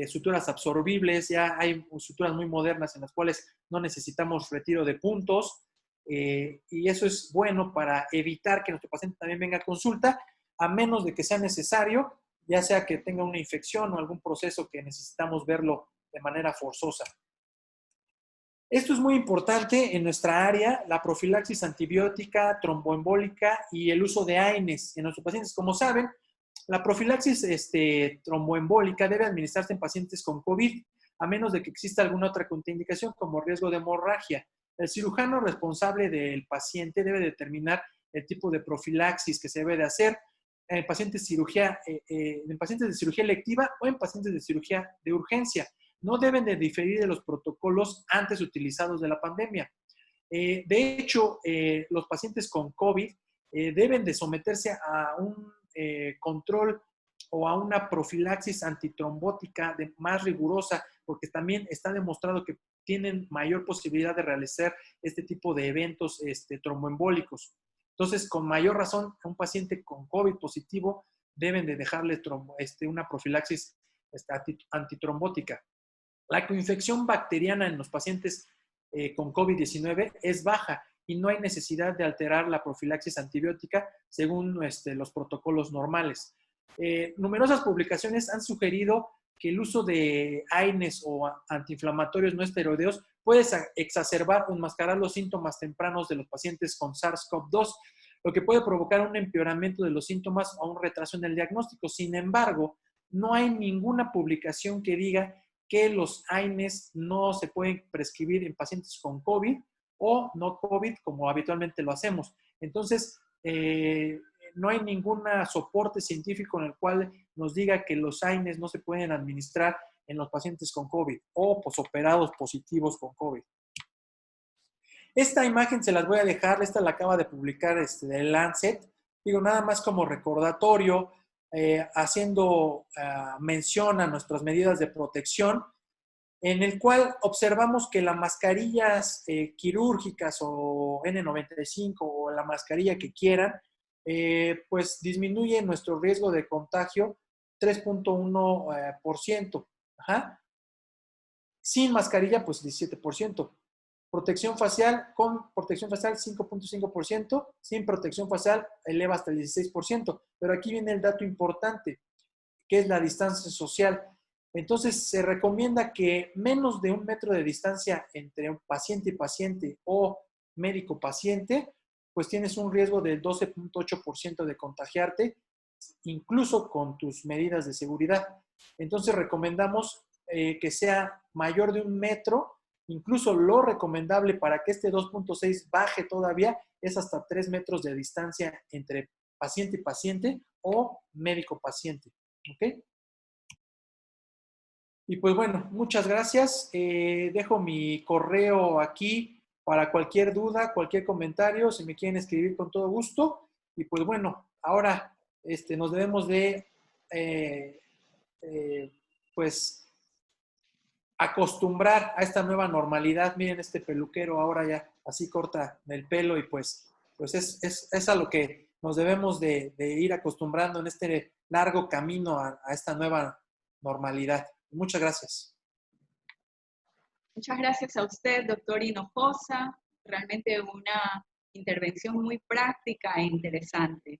suturas absorbibles. Ya hay suturas muy modernas en las cuales no necesitamos retiro de puntos, y eso es bueno para evitar que nuestro paciente también venga a consulta, a menos de que sea necesario, ya sea que tenga una infección o algún proceso que necesitamos verlo de manera forzosa. Esto es muy importante en nuestra área, la profilaxis antibiótica, tromboembólica y el uso de AINES en nuestros pacientes. Como saben, la profilaxis tromboembólica debe administrarse en pacientes con COVID, a menos de que exista alguna otra contraindicación como riesgo de hemorragia. El cirujano responsable del paciente debe determinar el tipo de profilaxis que se debe de hacer en pacientes de cirugía electiva o en pacientes de cirugía de urgencia. No deben de diferir de los protocolos antes utilizados de la pandemia. De hecho, los pacientes con COVID deben de someterse a un control o a una profilaxis antitrombótica más rigurosa, porque también está demostrado que tienen mayor posibilidad de realizar este tipo de eventos tromboembólicos. Entonces, con mayor razón, a un paciente con COVID positivo deben de dejarle una profilaxis antitrombótica. La coinfección bacteriana en los pacientes con COVID-19 es baja y no hay necesidad de alterar la profilaxis antibiótica según los protocolos normales. Numerosas publicaciones han sugerido que el uso de AINES o antiinflamatorios no esteroideos puede exacerbar o enmascarar los síntomas tempranos de los pacientes con SARS-CoV-2, lo que puede provocar un empeoramiento de los síntomas o un retraso en el diagnóstico. Sin embargo, no hay ninguna publicación que diga que los AINES no se pueden prescribir en pacientes con COVID o no COVID, como habitualmente lo hacemos. Entonces, no hay ningún soporte científico en el cual nos diga que los AINES no se pueden administrar en los pacientes con COVID o posoperados positivos con COVID. Esta imagen se las voy a dejar, esta la acaba de publicar el Lancet, digo, nada más como recordatorio, haciendo mención a nuestras medidas de protección, en el cual observamos que las mascarillas quirúrgicas o N95 o la mascarilla que quieran, pues disminuye nuestro riesgo de contagio 3.1%. Ajá. Sin mascarilla, pues 17%. Protección facial, con protección facial 5.5%, sin protección facial eleva hasta el 16%. Pero aquí viene el dato importante, que es la distancia social. Entonces, se recomienda que menos de 1 metro de distancia entre un paciente y paciente o médico-paciente, pues tienes un riesgo del 12.8% de contagiarte, incluso con tus medidas de seguridad. Entonces, recomendamos que sea mayor de 1 metro. Incluso lo recomendable para que este 2.6 baje todavía es hasta 3 metros de distancia entre paciente y paciente o médico-paciente. ¿Ok? Y pues bueno, muchas gracias. Dejo mi correo aquí para cualquier duda, cualquier comentario, si me quieren escribir con todo gusto. Y pues bueno, ahora nos debemos de pues acostumbrar a esta nueva normalidad. Miren, este peluquero ahora ya así corta el pelo y pues es a lo que nos debemos de ir acostumbrando en este largo camino a esta nueva normalidad. Muchas gracias. Muchas gracias a usted, doctor Hinojosa. Realmente una intervención muy práctica e interesante.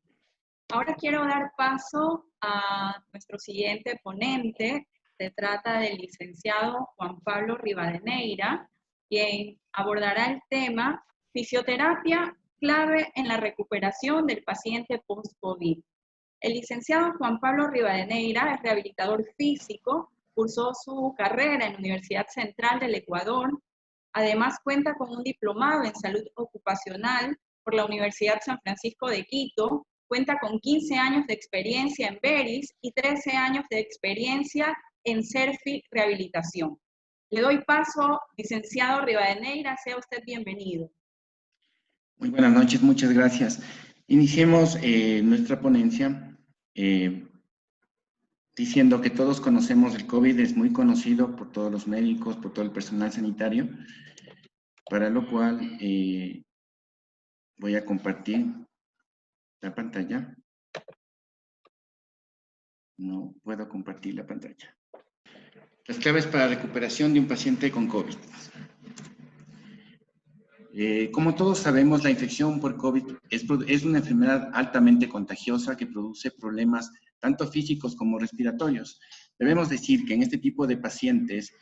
Ahora quiero dar paso a nuestro siguiente ponente. Se trata del licenciado Juan Pablo Rivadeneira, quien abordará el tema fisioterapia clave en la recuperación del paciente post-COVID. El licenciado Juan Pablo Rivadeneira es rehabilitador físico, cursó su carrera en la Universidad Central del Ecuador. Además cuenta con un diplomado en salud ocupacional por la Universidad San Francisco de Quito. Cuenta con 15 años de experiencia en Beris y 13 años de experiencia en CERFI Rehabilitación. Le doy paso, licenciado Rivadeneira, sea usted bienvenido. Muy buenas noches, muchas gracias. Iniciemos nuestra ponencia diciendo que todos conocemos el COVID, es muy conocido por todos los médicos, por todo el personal sanitario, para lo cual voy a compartir la pantalla. No puedo compartir la pantalla. Las claves para la recuperación de un paciente con COVID. Como todos sabemos, la infección por COVID es una enfermedad altamente contagiosa que produce problemas tanto físicos como respiratorios. Debemos decir que en este tipo de pacientes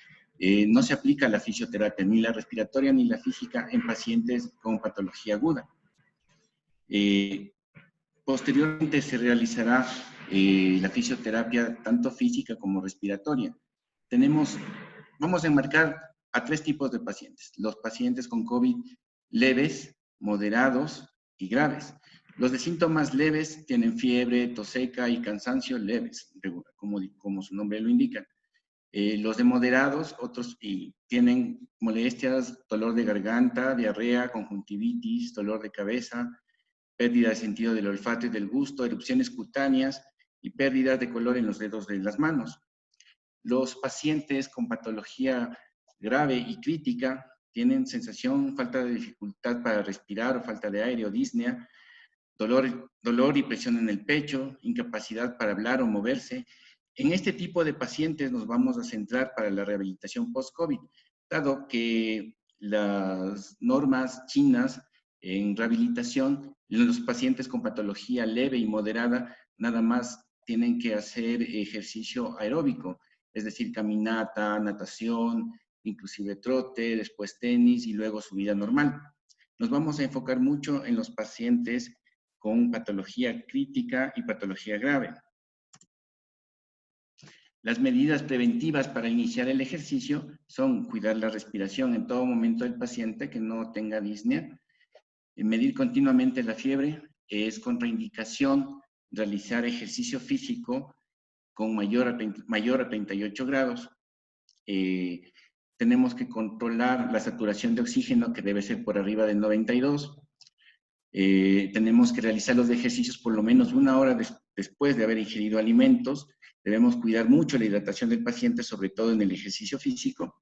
no se aplica la fisioterapia, ni la respiratoria ni la física en pacientes con patología aguda. Posteriormente se realizará la fisioterapia tanto física como respiratoria. Vamos a enmarcar a 3 tipos de pacientes: los pacientes con COVID leves, moderados y graves. Los de síntomas leves tienen fiebre, tos seca y cansancio leves, como su nombre lo indica. Los de moderados, tienen molestias, dolor de garganta, diarrea, conjuntivitis, dolor de cabeza, pérdida de sentido del olfato y del gusto, erupciones cutáneas y pérdida de color en los dedos de las manos. Los pacientes con patología grave y crítica tienen sensación, falta de dificultad para respirar o falta de aire o disnea, dolor y presión en el pecho, incapacidad para hablar o moverse. En este tipo de pacientes nos vamos a centrar para la rehabilitación post-COVID, dado que las normas chinas en rehabilitación, los pacientes con patología leve y moderada nada más tienen que hacer ejercicio aeróbico, es decir, caminata, natación, inclusive trote, después tenis y luego su vida normal. Nos vamos a enfocar mucho en los pacientes con patología crítica y patología grave. Las medidas preventivas para iniciar el ejercicio son cuidar la respiración en todo momento del paciente, que no tenga disnea, medir continuamente la fiebre. Es contraindicación realizar ejercicio físico con mayor a 38 grados. Tenemos que controlar la saturación de oxígeno, que debe ser por arriba de 92. Tenemos que realizar los ejercicios por lo menos 1 hora después de haber ingerido alimentos. Debemos cuidar mucho la hidratación del paciente, sobre todo en el ejercicio físico.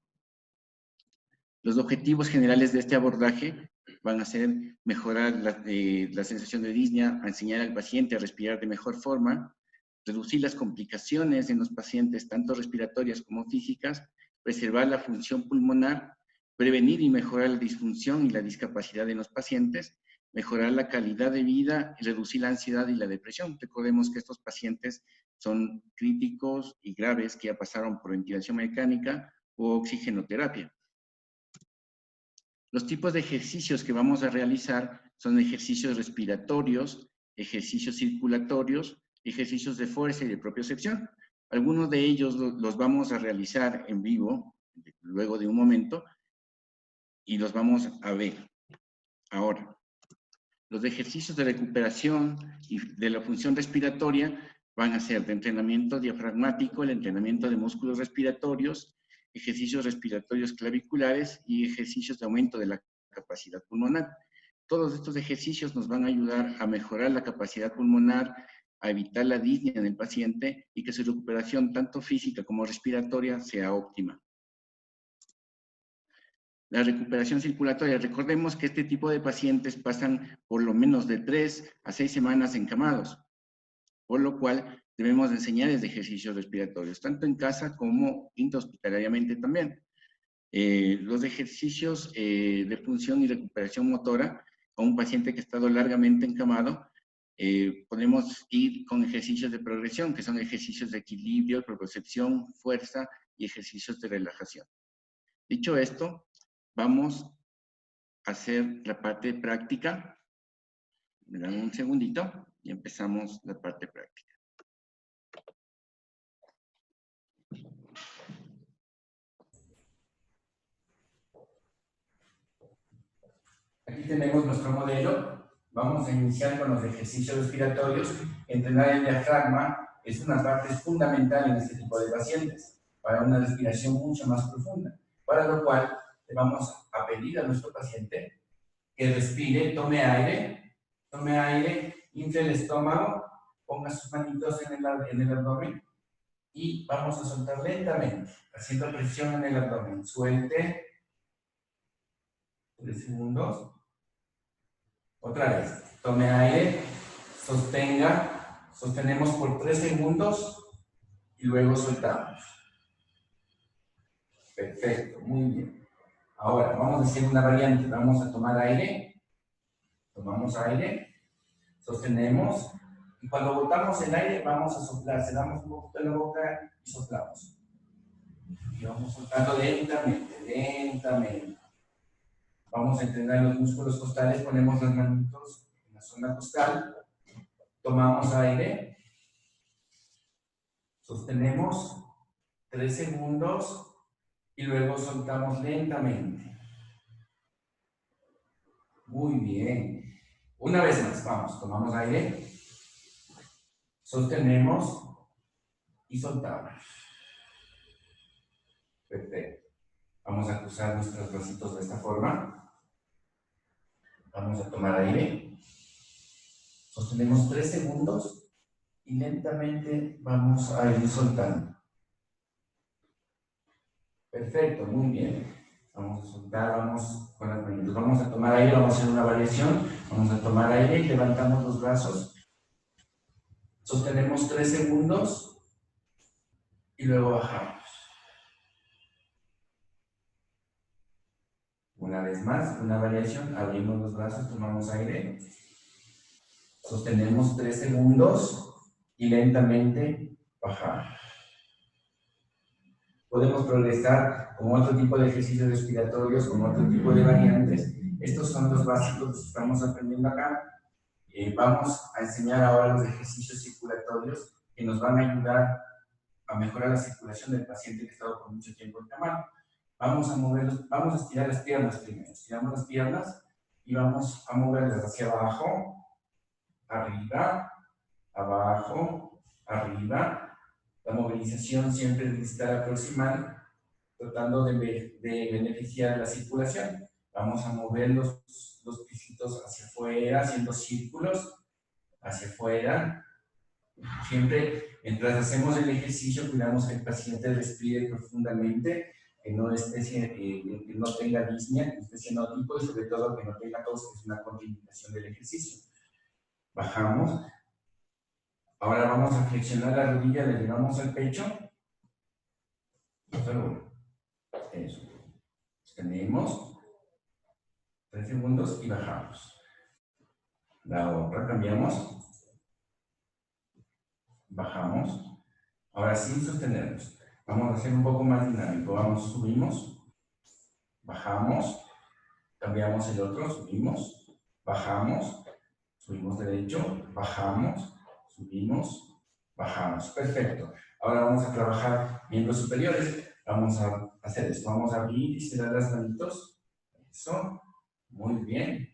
Los objetivos generales de este abordaje van a ser mejorar la sensación de disnea, enseñar al paciente a respirar de mejor forma, reducir las complicaciones en los pacientes, tanto respiratorias como físicas, preservar la función pulmonar, prevenir y mejorar la disfunción y la discapacidad en los pacientes, mejorar la calidad de vida y reducir la ansiedad y la depresión. Recordemos que estos pacientes son críticos y graves que ya pasaron por ventilación mecánica o oxigenoterapia. Los tipos de ejercicios que vamos a realizar son ejercicios respiratorios, ejercicios circulatorios, ejercicios de fuerza y de propiocepción. Algunos de ellos los vamos a realizar en vivo, luego de un momento, y los vamos a ver. Ahora, los ejercicios de recuperación y de la función respiratoria van a ser de entrenamiento diafragmático, el entrenamiento de músculos respiratorios, ejercicios respiratorios claviculares y ejercicios de aumento de la capacidad pulmonar. Todos estos ejercicios nos van a ayudar a mejorar la capacidad pulmonar, a evitar la disnea en el paciente y que su recuperación tanto física como respiratoria sea óptima. La recuperación circulatoria. Recordemos que este tipo de pacientes pasan por lo menos de 3 a 6 semanas encamados, por lo cual debemos enseñarles de ejercicios respiratorios, tanto en casa como intrahospitalariamente también. Los ejercicios de función y recuperación motora a un paciente que ha estado largamente encamado, podemos ir con ejercicios de progresión, que son ejercicios de equilibrio, propiocepción, fuerza y ejercicios de relajación. Dicho esto, vamos a hacer la parte práctica. Me dan un segundito y empezamos la parte práctica. Aquí tenemos nuestro modelo. Vamos a iniciar con los ejercicios respiratorios. Entrenar el diafragma es una parte fundamental en este tipo de pacientes para una respiración mucho más profunda, para lo cual le vamos a pedir a nuestro paciente que respire, tome aire, infle el estómago, ponga sus manitos en el abdomen y vamos a soltar lentamente, haciendo presión en el abdomen. Suelte. 3 segundos. Otra vez. Tome aire, sostenga, sostenemos por 3 segundos y luego soltamos. Perfecto, muy bien. Ahora, vamos a hacer una variante. Vamos a tomar aire. Tomamos aire. Sostenemos. Y cuando botamos el aire, vamos a soplar. Cerramos un poquito la boca y soplamos. Y vamos soltando lentamente, lentamente. Vamos a entrenar los músculos costales. Ponemos las manitos en la zona costal. Tomamos aire. Sostenemos 3 segundos. Y luego soltamos lentamente. Muy bien. Una vez más, vamos, tomamos aire, sostenemos y soltamos. Perfecto. Vamos a cruzar nuestros bracitos de esta forma. Vamos a tomar aire. Sostenemos 3 segundos y lentamente vamos a ir soltando. Perfecto, muy bien. Vamos a soltar, vamos con las manos. Vamos a tomar aire, vamos a hacer una variación. Vamos a tomar aire y levantamos los brazos. Sostenemos 3 segundos y luego bajamos. Una vez más, una variación. Abrimos los brazos, tomamos aire. Sostenemos 3 segundos y lentamente bajamos. Podemos progresar con otro tipo de ejercicios respiratorios, con otro tipo de variantes. Estos son los básicos que estamos aprendiendo acá. Vamos a enseñar ahora los ejercicios circulatorios que nos van a ayudar a mejorar la circulación del paciente que ha estado por mucho tiempo encamado. Vamos a estirar las piernas primero. Estiramos las piernas y vamos a moverlas hacia abajo, arriba, abajo, arriba. La movilización siempre debe estar aproximada, tratando de beneficiar la circulación. Vamos a mover los pisitos hacia afuera, haciendo círculos hacia afuera. Siempre, mientras hacemos el ejercicio, cuidamos que el paciente respire profundamente, que no tenga disnea, que esté cianótico y sobre todo que no tenga tos, que es una contraindicación del ejercicio. Bajamos. Ahora vamos a flexionar la rodilla, le llevamos al pecho. Solo uno. Eso. Extendemos. 3 segundos y bajamos. La otra, cambiamos. Bajamos. Ahora sin sostenernos. Vamos a hacer un poco más dinámico. Vamos, subimos. Bajamos. Cambiamos el otro, subimos. Bajamos. Subimos derecho. Bajamos. Subimos. Bajamos. Perfecto. Ahora vamos a trabajar miembros superiores. Vamos a hacer esto. Vamos a abrir y cerrar las manitos. Eso. Muy bien.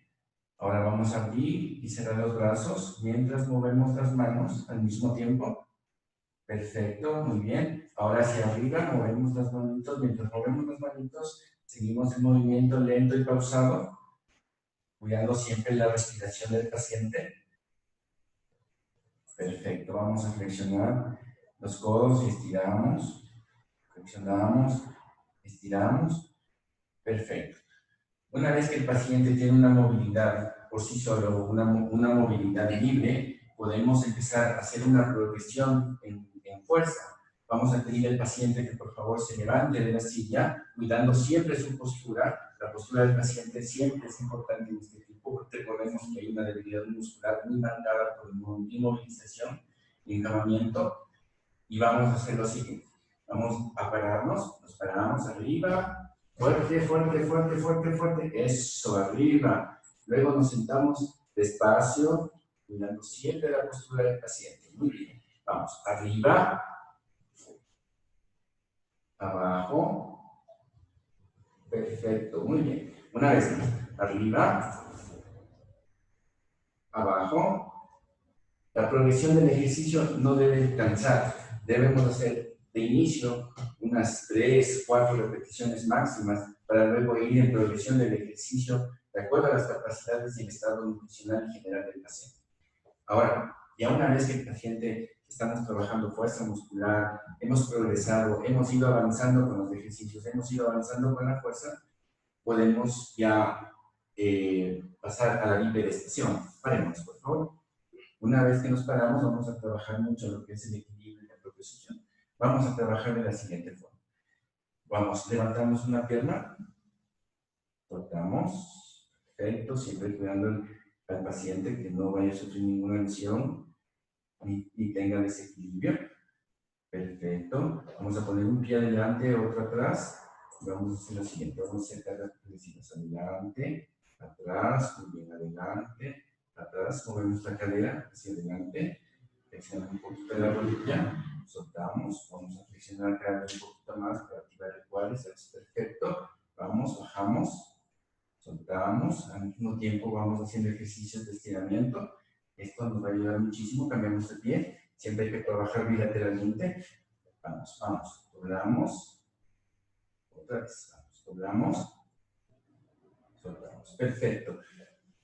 Ahora vamos a abrir y cerrar los brazos mientras movemos las manos al mismo tiempo. Perfecto, muy bien. Ahora hacia arriba movemos las manitos. Mientras movemos las manitos, seguimos el movimiento lento y pausado, cuidando siempre la respiración del paciente. Perfecto, vamos a flexionar los codos y estiramos. Flexionamos, estiramos. Perfecto. Una vez que el paciente tiene una movilidad por sí solo, una movilidad libre, podemos empezar a hacer una progresión en fuerza. Vamos a pedir al paciente que por favor se levante de la silla, cuidando siempre su postura. La postura del paciente siempre es importante en este tipo, porque recordemos que hay una debilidad muscular muy marcada por inmovilización y encamamiento. Y vamos a hacer lo siguiente. Vamos a pararnos, nos paramos arriba. Fuerte, fuerte, fuerte, fuerte, fuerte. Eso, arriba. Luego nos sentamos despacio, cuidando siempre la postura del paciente. Muy bien. Vamos, arriba. Abajo. Perfecto, muy bien. Una vez más. Arriba. Abajo. La progresión del ejercicio no debe cansar. Debemos hacer de inicio unas 3, 4 repeticiones máximas para luego ir en progresión del ejercicio de acuerdo a las capacidades y el estado nutricional y general del paciente. Ahora, ya una vez que el paciente estamos trabajando fuerza muscular, hemos progresado, hemos ido avanzando con los ejercicios, hemos ido avanzando con la fuerza, podemos ya pasar a la hiperestación. Paremos, por favor. Una vez que nos paramos, vamos a trabajar mucho lo que es el equilibrio y la proposición. Vamos a trabajar de la siguiente forma. Vamos, levantamos una pierna, soltamos, perfecto, siempre cuidando al paciente que no vaya a sufrir ninguna lesión y tenga desequilibrio. Perfecto. Vamos a poner un pie adelante, otro atrás. Vamos a hacer lo siguiente. Vamos a sentar las piernas adelante, atrás, muy bien, adelante, atrás. Movemos la cadera hacia adelante. Flexionamos un poquito la rodilla. Soltamos. Vamos a flexionar la cadera un poquito más para activar el cuádriceps. Perfecto. Vamos, bajamos. Soltamos. Al mismo tiempo vamos haciendo ejercicios de estiramiento. Esto nos va a ayudar muchísimo. Cambiamos de pie. Siempre hay que trabajar bilateralmente. Vamos, vamos. Doblamos. Otra vez. Vamos. Doblamos. Soltamos. Perfecto.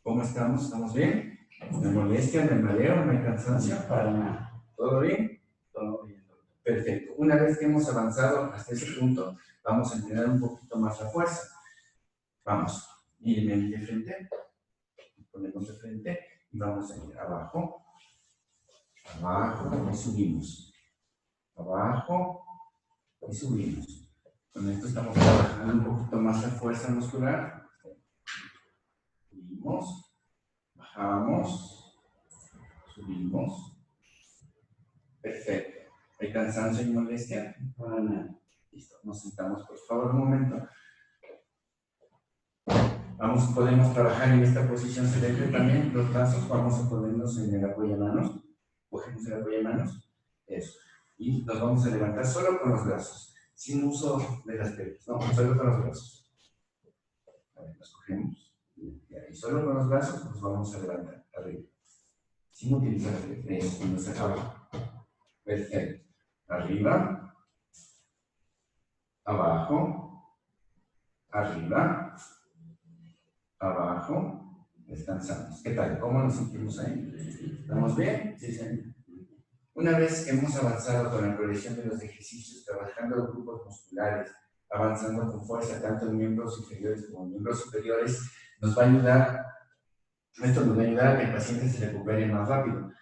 ¿Cómo estamos? ¿Estamos bien? ¿No hay molestia? ¿No hay mareo? ¿No hay cansancio? Para nada. ¿Todo bien? Todo bien. Perfecto. Una vez que hemos avanzado hasta ese punto, vamos a entrenar un poquito más la fuerza. Vamos. Miren de frente. Ponemos de frente. Y vamos a ir abajo. Abajo y subimos. Abajo y subimos. Con esto estamos trabajando un poquito más la fuerza muscular. Subimos. Bajamos. Subimos. Perfecto. ¿Hay cansancio y molestia? Para nada. Listo. Nos sentamos por favor un momento. Podemos trabajar en esta posición selecta también. Los brazos vamos a ponernos en el apoyamanos. Cogemos el apoyamanos. Eso. Y nos vamos a levantar solo con los brazos. Sin uso de las piernas. No, solo con los brazos. A ver, los cogemos. Y solo con los brazos nos vamos a levantar. Arriba. Sin utilizar las piernas. Eso. Y nos acaba. Perfecto. Arriba. Abajo. Arriba. Abajo, descansamos. ¿Qué tal? ¿Cómo nos sentimos ahí? ¿Estamos bien? Sí, sí. Una vez que hemos avanzado con la progresión de los ejercicios, trabajando en grupos musculares, avanzando con fuerza tanto en miembros inferiores como en miembros superiores, esto nos va a ayudar a que el paciente se recupere más rápido.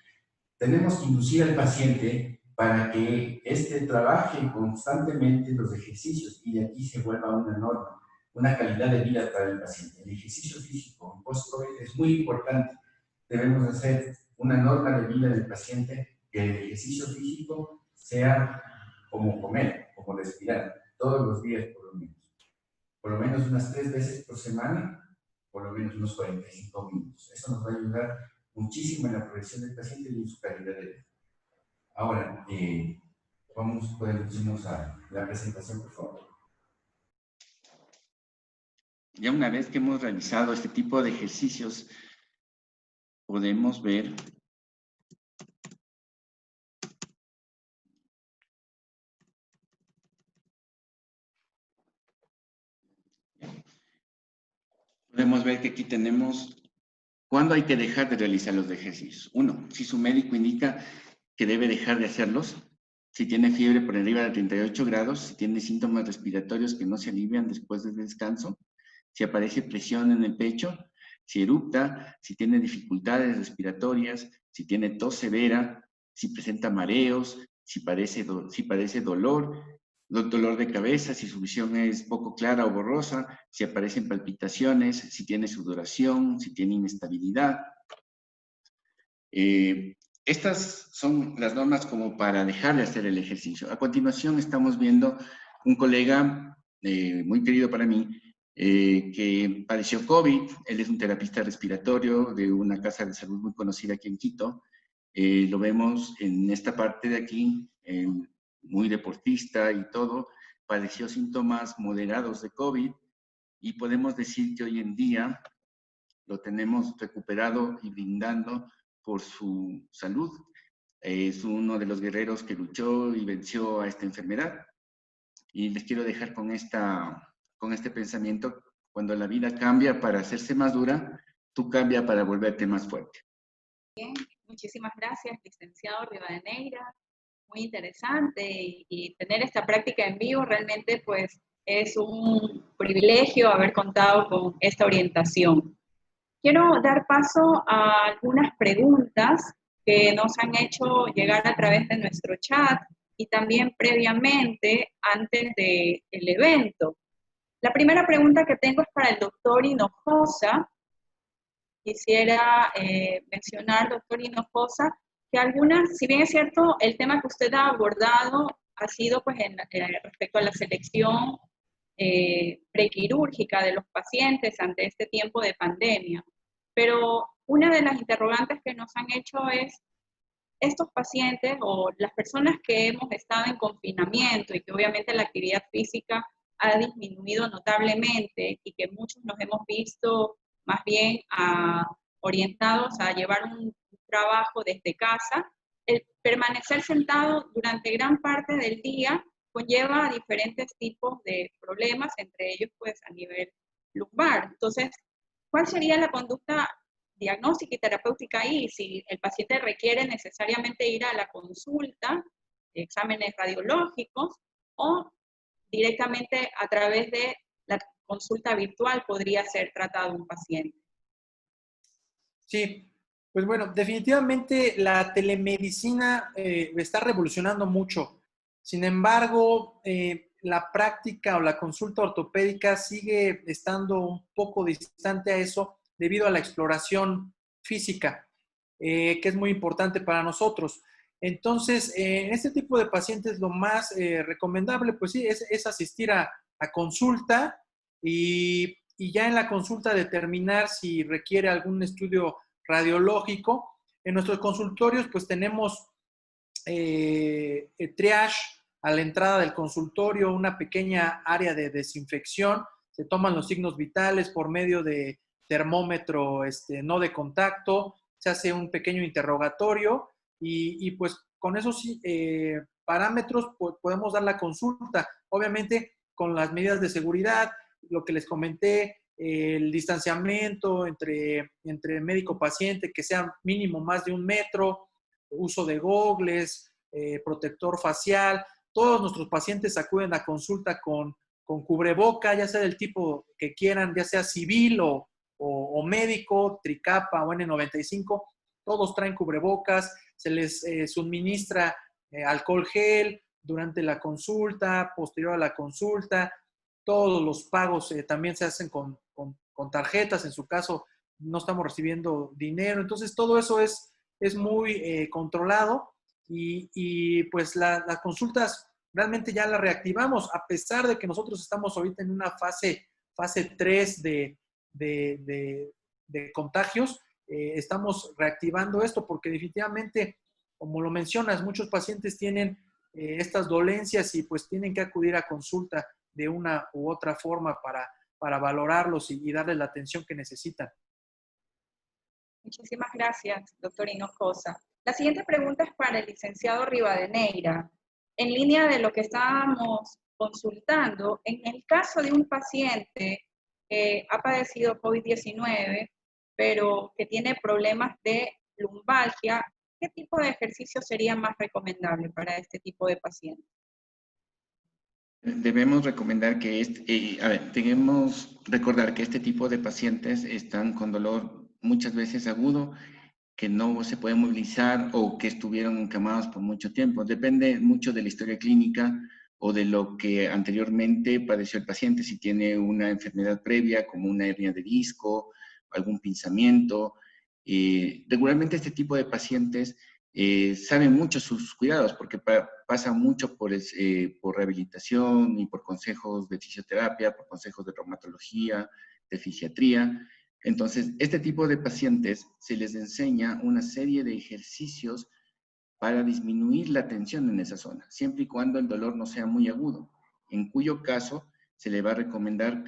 tenemos que inducir al paciente para que trabaje constantemente los ejercicios y de aquí se vuelva una norma, una calidad de vida para el paciente. El ejercicio físico en post-COVID es muy importante. Debemos hacer una norma de vida del paciente, que el ejercicio físico sea como comer, como respirar, todos los días por lo menos unas 3 veces por semana, por lo menos unos 45 minutos. Eso nos va a ayudar muchísimo en la progresión del paciente y en su calidad de vida. Ahora, podemos irnos a la presentación, por favor. Ya una vez que hemos realizado este tipo de ejercicios, podemos ver que aquí tenemos cuándo hay que dejar de realizar los ejercicios. 1, si su médico indica que debe dejar de hacerlos, si tiene fiebre por arriba de 38 grados, si tiene síntomas respiratorios que no se alivian después del descanso, si aparece presión en el pecho, si erupta, si tiene dificultades respiratorias, si tiene tos severa, si presenta mareos, si padece dolor de cabeza, si su visión es poco clara o borrosa, si aparecen palpitaciones, si tiene sudoración, si tiene inestabilidad. Estas son las normas como para dejar de hacer el ejercicio. A continuación estamos viendo un colega muy querido para mí, que padeció COVID. Él es un terapista respiratorio de una casa de salud muy conocida aquí en Quito. Lo vemos en esta parte de aquí, muy deportista y todo. Padeció síntomas moderados de COVID y podemos decir que hoy en día lo tenemos recuperado y brindando por su salud. Es uno de los guerreros que luchó y venció a esta enfermedad. Y les quiero dejar con este pensamiento: cuando la vida cambia para hacerse más dura, tú cambia para volverte más fuerte. Bien, muchísimas gracias, licenciado Rivadeneira. Muy interesante y tener esta práctica en vivo realmente pues es un privilegio haber contado con esta orientación. Quiero dar paso a algunas preguntas que nos han hecho llegar a través de nuestro chat y también previamente antes del evento. La primera pregunta que tengo es para el doctor Hinojosa. Quisiera mencionar, doctor Hinojosa, que algunas, si bien es cierto, el tema que usted ha abordado ha sido pues respecto a la selección prequirúrgica de los pacientes ante este tiempo de pandemia. Pero una de las interrogantes que nos han hecho es, estos pacientes o las personas que hemos estado en confinamiento y que obviamente la actividad física ha disminuido notablemente y que muchos nos hemos visto más bien orientados a llevar un trabajo desde casa, el permanecer sentado durante gran parte del día conlleva diferentes tipos de problemas, entre ellos pues a nivel lumbar. Entonces, ¿cuál sería la conducta diagnóstica y terapéutica ahí? Si el paciente requiere necesariamente ir a la consulta, exámenes radiológicos, o directamente a través de la consulta virtual podría ser tratado un paciente. Sí, pues bueno, definitivamente la telemedicina está revolucionando mucho. Sin embargo, la práctica o la consulta ortopédica sigue estando un poco distante a eso debido a la exploración física, que es muy importante para nosotros. Entonces, en este tipo de pacientes lo más recomendable, pues sí, es asistir a consulta y ya en la consulta determinar si requiere algún estudio radiológico. En nuestros consultorios, pues tenemos triage a la entrada del consultorio, una pequeña área de desinfección. Se toman los signos vitales por medio de termómetro no de contacto, se hace un pequeño interrogatorio y pues con esos parámetros podemos dar la consulta. Obviamente con las medidas de seguridad, lo que les comenté, el distanciamiento entre médico-paciente, que sea mínimo más de 1 metro, uso de gogles, protector facial. Todos nuestros pacientes acuden a consulta con cubreboca, ya sea del tipo que quieran, ya sea civil o médico, tricapa o N95. todos traen cubrebocas, se les suministra alcohol gel durante la consulta, posterior a la consulta, todos los pagos también se hacen con tarjetas, en su caso no estamos recibiendo dinero, entonces todo eso es muy controlado y pues las consultas realmente ya las reactivamos, a pesar de que nosotros estamos ahorita en una fase 3 de contagios, estamos reactivando esto porque definitivamente, como lo mencionas, muchos pacientes tienen estas dolencias y pues tienen que acudir a consulta de una u otra forma para valorarlos y darles la atención que necesitan. Muchísimas gracias, doctor Hinojosa. La siguiente pregunta es para el licenciado Rivadeneira. En línea de lo que estábamos consultando, en el caso de un paciente que ha padecido COVID-19, pero que tiene problemas de lumbalgia, ¿qué tipo de ejercicio sería más recomendable para este tipo de pacientes? Debemos recomendar que debemos recordar que este tipo de pacientes están con dolor muchas veces agudo, que no se puede movilizar o que estuvieron encamados por mucho tiempo. Depende mucho de la historia clínica o de lo que anteriormente padeció el paciente, si tiene una enfermedad previa como una hernia de disco, algún pinzamiento. Regularmente este tipo de pacientes saben mucho sus cuidados porque pasan mucho por rehabilitación y por consejos de fisioterapia, por consejos de traumatología, de fisiatría. Entonces, este tipo de pacientes se les enseña una serie de ejercicios para disminuir la tensión en esa zona, siempre y cuando el dolor no sea muy agudo, en cuyo caso se le va a recomendar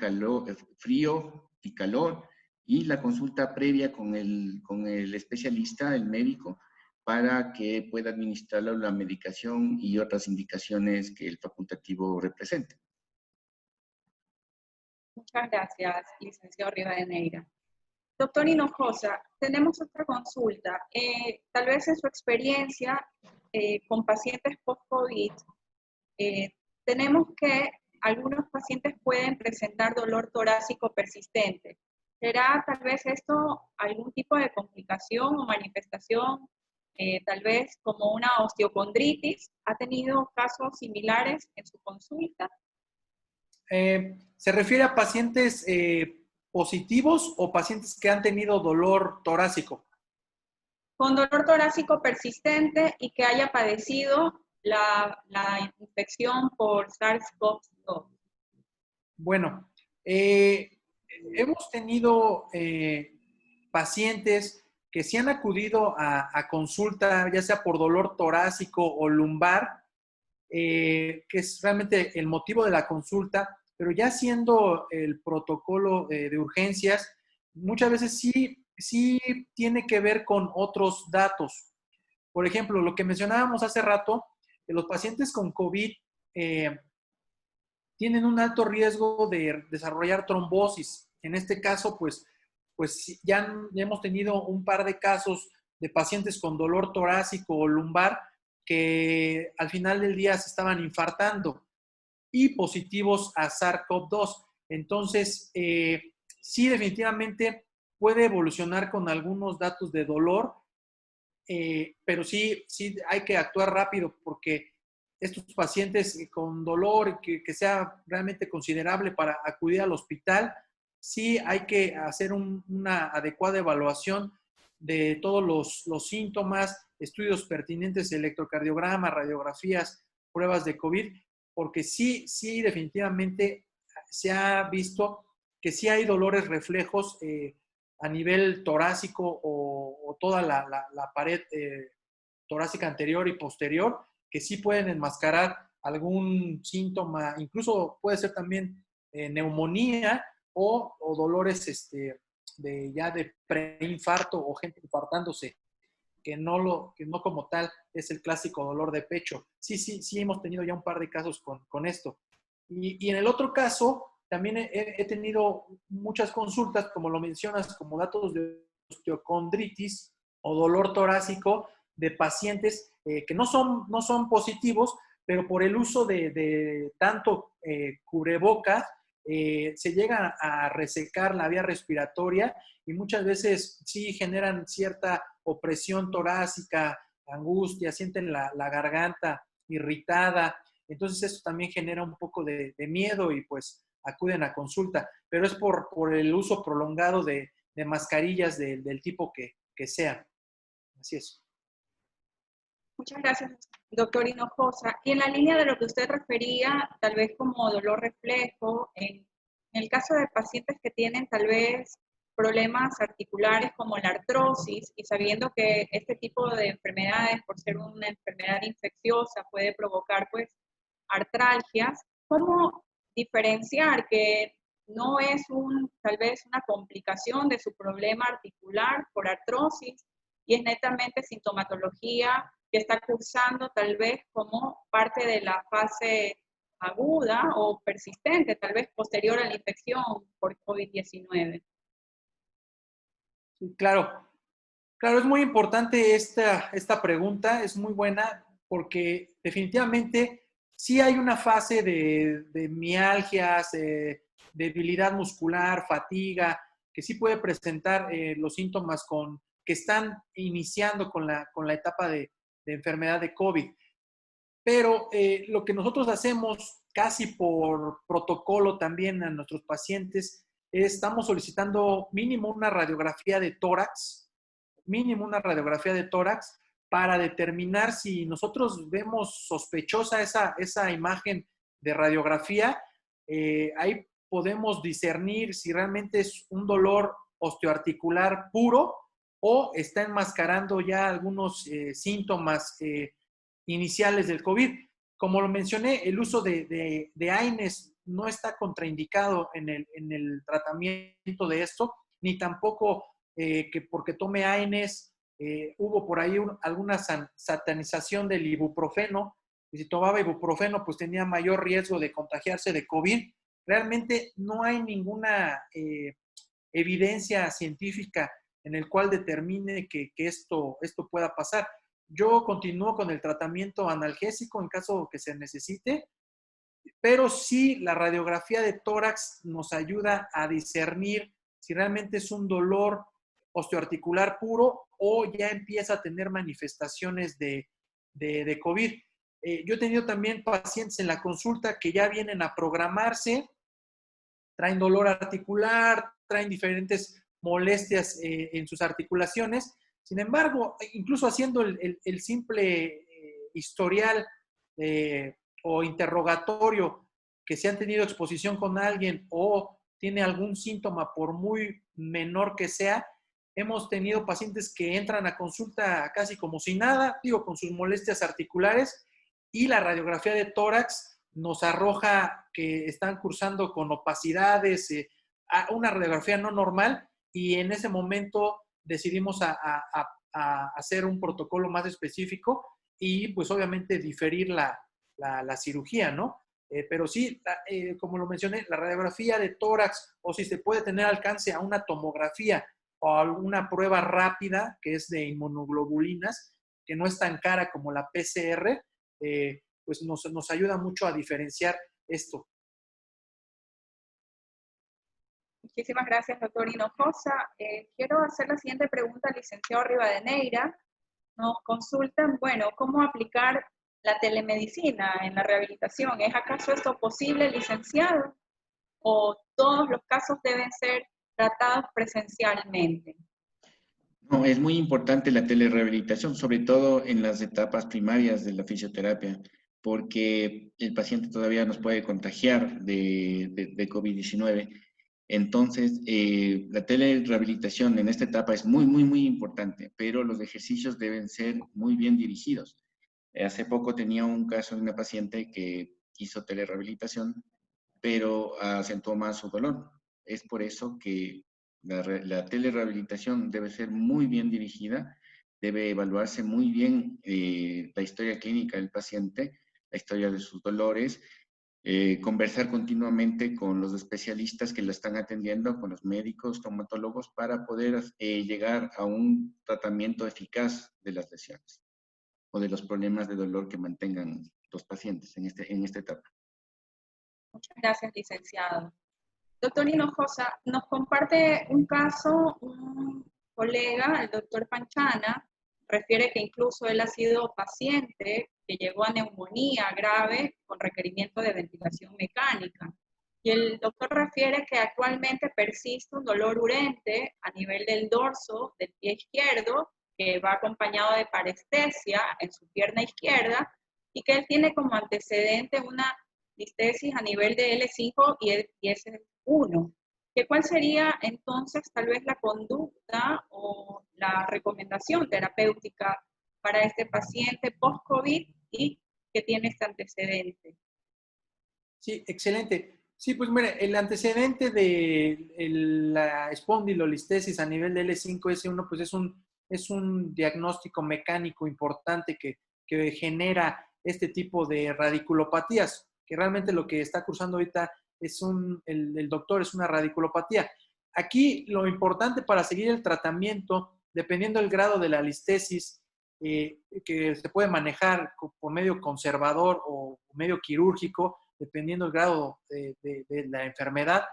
frío y calor y la consulta previa con el especialista, el médico, para que pueda administrarle la medicación y otras indicaciones que el facultativo represente. Muchas gracias, licenciado Rivadeneira. Doctor Hinojosa, tenemos otra consulta. Tal vez en su experiencia con pacientes post-COVID, tenemos que algunos pacientes pueden presentar dolor torácico persistente. ¿Será tal vez esto algún tipo de complicación o manifestación, tal vez como una osteocondritis? ¿Ha tenido casos similares en su consulta? ¿Se refiere a pacientes positivos o pacientes que han tenido dolor torácico? Con dolor torácico persistente y que haya padecido la infección por SARS-CoV-2. Bueno, hemos tenido pacientes que sí han acudido a consulta, ya sea por dolor torácico o lumbar, que es realmente el motivo de la consulta, pero ya siendo el protocolo de urgencias, muchas veces sí tiene que ver con otros datos. Por ejemplo, lo que mencionábamos hace rato, que los pacientes con COVID tienen un alto riesgo de desarrollar trombosis. En este caso, pues ya hemos tenido un par de casos de pacientes con dolor torácico o lumbar que al final del día se estaban infartando y positivos a SARS-CoV-2. Entonces, sí, definitivamente puede evolucionar con algunos datos de dolor, pero sí hay que actuar rápido porque estos pacientes con dolor que sea realmente considerable para acudir al hospital, sí hay que hacer una adecuada evaluación de todos los síntomas, estudios pertinentes, electrocardiograma, radiografías, pruebas de COVID, porque sí definitivamente se ha visto que sí hay dolores reflejos a nivel torácico o toda la pared torácica anterior y posterior, que sí pueden enmascarar algún síntoma, incluso puede ser también neumonía o dolores de preinfarto o gente infartándose, que no como tal es el clásico dolor de pecho. Sí hemos tenido ya un par de casos con esto. Y en el otro caso, también he tenido muchas consultas, como lo mencionas, como datos de osteocondritis o dolor torácico de pacientes que no son positivos, pero por el uso de tanto cubrebocas, se llega a resecar la vía respiratoria y muchas veces sí generan cierta opresión torácica, angustia, sienten la garganta irritada. Entonces esto también genera un poco de miedo y pues acuden a consulta, pero es por el uso prolongado de mascarillas del tipo que sea. Así es. Muchas gracias, doctor Hinojosa. Y en la línea de lo que usted refería, tal vez como dolor reflejo, en el caso de pacientes que tienen tal vez problemas articulares como la artrosis, y sabiendo que este tipo de enfermedades, por ser una enfermedad infecciosa, puede provocar pues artralgias, ¿cómo diferenciar que no es tal vez una complicación de su problema articular por artrosis y es netamente sintomatología que está cursando tal vez como parte de la fase aguda o persistente, tal vez posterior a la infección por COVID-19? Sí, claro. Claro, es muy importante esta pregunta, es muy buena porque definitivamente sí hay una fase de mialgias, debilidad muscular, fatiga, que sí puede presentar los síntomas que están iniciando con la etapa de enfermedad de COVID. Pero lo que nosotros hacemos casi por protocolo también a nuestros pacientes es estamos solicitando mínimo una radiografía de tórax, para determinar si nosotros vemos sospechosa esa imagen de radiografía, ahí podemos discernir si realmente es un dolor osteoarticular puro o está enmascarando ya algunos síntomas iniciales del COVID. Como lo mencioné, el uso de AINES no está contraindicado en el tratamiento de esto, ni tampoco que porque tome AINES, hubo por ahí alguna satanización del ibuprofeno, y si tomaba ibuprofeno pues tenía mayor riesgo de contagiarse de COVID. Realmente no hay ninguna evidencia científica en el cual determine que esto pueda pasar. Yo continúo con el tratamiento analgésico en caso que se necesite, pero sí la radiografía de tórax nos ayuda a discernir si realmente es un dolor osteoarticular puro o ya empieza a tener manifestaciones de COVID. Yo he tenido también pacientes en la consulta que ya vienen a programarse, traen dolor articular, traen diferentes molestias en sus articulaciones. Sin embargo, incluso haciendo el simple historial o interrogatorio que se han tenido exposición con alguien o tiene algún síntoma, por muy menor que sea, hemos tenido pacientes que entran a consulta casi como si nada, con sus molestias articulares, y la radiografía de tórax nos arroja que están cursando con opacidades, una radiografía no normal, y en ese momento decidimos a hacer un protocolo más específico y pues obviamente diferir la cirugía, ¿no? Pero sí, como lo mencioné, la radiografía de tórax, o si se puede tener alcance a una tomografía o alguna prueba rápida que es de inmunoglobulinas, que no es tan cara como la PCR, pues nos ayuda mucho a diferenciar esto. Muchísimas gracias, doctor Hinojosa. Quiero hacer la siguiente pregunta al licenciado Rivadeneira. Nos consultan, bueno, ¿cómo aplicar la telemedicina en la rehabilitación? ¿Es acaso esto posible, licenciado? ¿O todos los casos deben ser tratados presencialmente? No, es muy importante la telerehabilitación, sobre todo en las etapas primarias de la fisioterapia, porque el paciente todavía nos puede contagiar de COVID-19. Entonces, la telerehabilitación en esta etapa es muy importante, pero los ejercicios deben ser muy bien dirigidos. Hace poco tenía un caso de una paciente que hizo telerehabilitación, pero acentuó más su dolor. Es por eso que la telerehabilitación debe ser muy bien dirigida, debe evaluarse muy bien la historia clínica del paciente, la historia de sus dolores, conversar continuamente con los especialistas que lo están atendiendo, con los médicos, traumatólogos, para poder llegar a un tratamiento eficaz de las lesiones o de los problemas de dolor que mantengan los pacientes en esta etapa. Muchas gracias, licenciado. Doctor Hinojosa, nos comparte un caso, un colega, el doctor Panchana, refiere que incluso él ha sido paciente que llegó a neumonía grave con requerimiento de ventilación mecánica. Y el doctor refiere que actualmente persiste un dolor urente a nivel del dorso del pie izquierdo, que va acompañado de parestesia en su pierna izquierda, y que él tiene como antecedente una listesis a nivel de L5 y S1. ¿Cuál sería entonces tal vez la conducta o la recomendación terapéutica para este paciente post-COVID y que tiene este antecedente? Sí, excelente. Sí, pues mire, el antecedente de la espondilolistesis a nivel de L5S1, pues es un diagnóstico mecánico importante que genera este tipo de radiculopatías, que realmente lo que está cursando ahorita el doctor es una radiculopatía. Aquí lo importante para seguir el tratamiento, dependiendo del grado de la listesis, que se puede manejar por medio conservador o medio quirúrgico, dependiendo del grado de la enfermedad.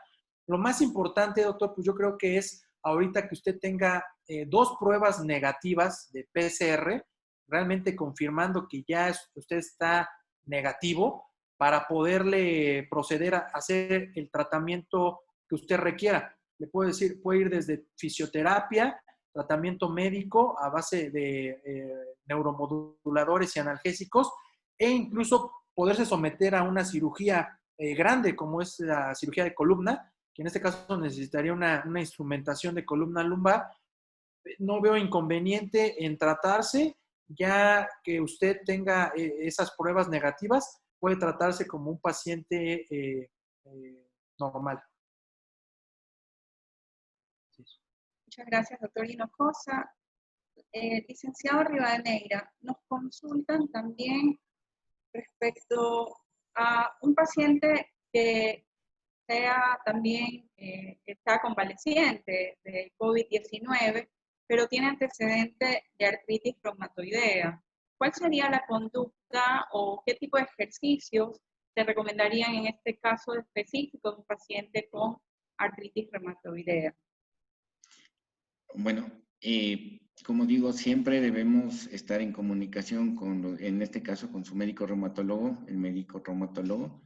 Lo más importante, doctor, pues yo creo que es ahorita que usted tenga 2 pruebas negativas de PCR, realmente confirmando que ya usted está negativo para poderle proceder a hacer el tratamiento que usted requiera. Le puedo decir, puede ir desde fisioterapia, tratamiento médico a base de neuromoduladores y analgésicos, e incluso poderse someter a una cirugía grande como es la cirugía de columna, que en este caso necesitaría una instrumentación de columna lumbar. No veo inconveniente en tratarse, ya que usted tenga esas pruebas negativas, puede tratarse como un paciente normal. Sí. Muchas gracias, doctor Hinojosa. Licenciado Rivadeneira, nos consultan también respecto a un paciente que sea también, está convaleciente de COVID-19, pero tiene antecedente de artritis reumatoidea. ¿Cuál sería la conducta o qué tipo de ejercicios se recomendarían en este caso específico de un paciente con artritis reumatoidea? Bueno, como digo, siempre debemos estar en comunicación en este caso, con su médico reumatólogo, el médico reumatólogo,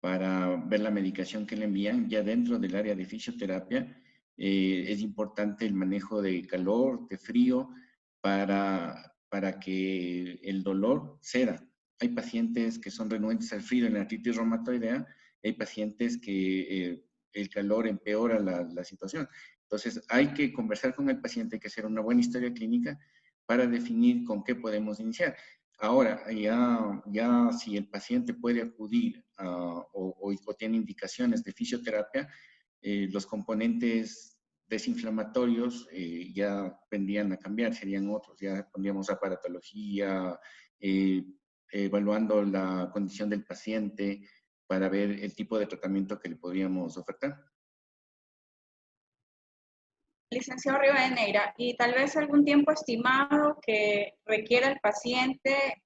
para ver la medicación que le envían. Ya dentro del área de fisioterapia, es importante el manejo de calor, de frío, para que el dolor ceda. Hay pacientes que son renuentes al frío en la artritis reumatoidea, hay pacientes que el calor empeora la situación. Entonces, hay que conversar con el paciente, hay que hacer una buena historia clínica para definir con qué podemos iniciar. Ahora, ya si el paciente puede acudir o tiene indicaciones de fisioterapia, los componentes desinflamatorios ya vendrían a cambiar, serían otros. Ya pondríamos aparatología, evaluando la condición del paciente para ver el tipo de tratamiento que le podríamos ofertar. Licenciado Rivadeneira, y tal vez algún tiempo estimado que requiera el paciente,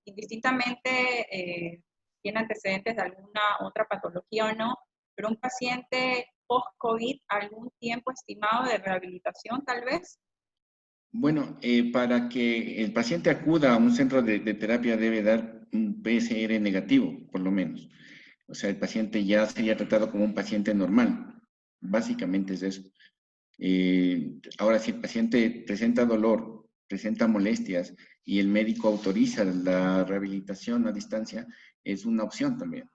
indistintamente tiene antecedentes de alguna otra patología o no, pero un paciente post-COVID, algún tiempo estimado de rehabilitación tal vez? Bueno, para que el paciente acuda a un centro de terapia debe dar un PCR negativo, por lo menos. O sea, el paciente ya sería tratado como un paciente normal. Básicamente es eso. Ahora, si el paciente presenta dolor, presenta molestias y el médico autoriza la rehabilitación a distancia, es una opción también.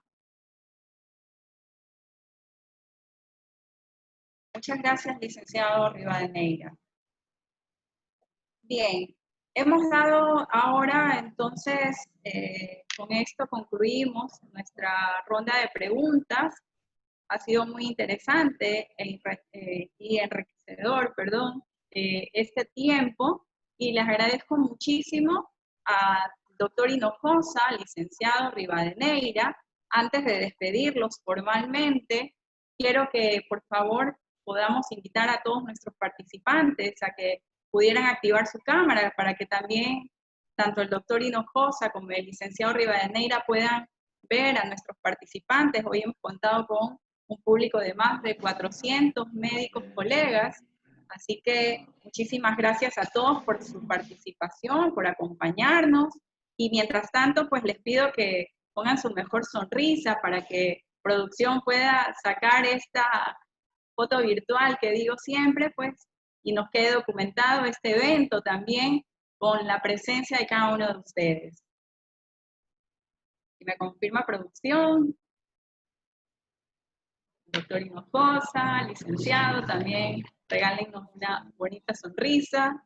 Muchas gracias, licenciado Rivadeneira. Bien, hemos dado ahora, entonces, con esto concluimos nuestra ronda de preguntas. Ha sido muy interesante y enriquecedor, este tiempo, y les agradezco muchísimo al doctor Hinojosa, licenciado Rivadeneira. Antes de despedirlos formalmente, quiero que por favor podamos invitar a todos nuestros participantes a que pudieran activar su cámara para que también tanto el doctor Hinojosa como el licenciado Rivadeneira puedan ver a nuestros participantes. Hoy hemos contado con un público de más de 400 médicos colegas. Así que muchísimas gracias a todos por su participación, por acompañarnos. Y mientras tanto, pues les pido que pongan su mejor sonrisa para que producción pueda sacar esta foto virtual que digo siempre, pues, y nos quede documentado este evento también con la presencia de cada uno de ustedes. Y me confirma producción. Doctor Hinojosa, licenciado, también regálennos una bonita sonrisa.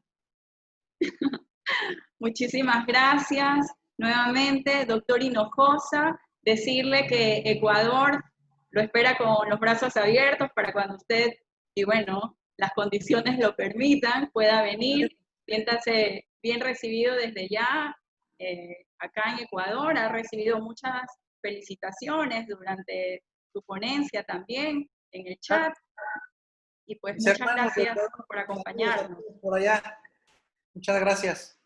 Muchísimas gracias. Nuevamente, doctor Hinojosa, decirle que Ecuador lo espera con los brazos abiertos para cuando usted, y bueno, las condiciones lo permitan, pueda venir. Siéntase bien recibido desde ya acá en Ecuador. Ha recibido muchas felicitaciones durante su ponencia también en el chat. Y pues muchas gracias por acompañarnos. Por allá. Muchas gracias.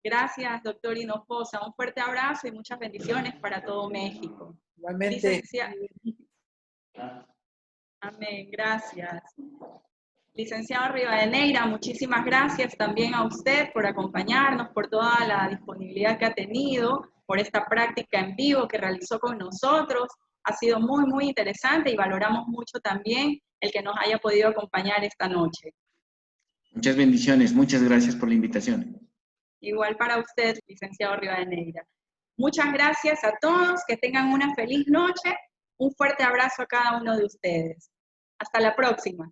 Gracias, doctor Hinojosa. Un fuerte abrazo y muchas bendiciones para todo México. Igualmente. Amén, gracias. Licenciado Rivadeneira, muchísimas gracias también a usted por acompañarnos, por toda la disponibilidad que ha tenido, por esta práctica en vivo que realizó con nosotros. Ha sido muy, muy interesante y valoramos mucho también el que nos haya podido acompañar esta noche. Muchas bendiciones, muchas gracias por la invitación. Igual para usted, licenciado Rivadeneira. Muchas gracias a todos, que tengan una feliz noche. Un fuerte abrazo a cada uno de ustedes. Hasta la próxima.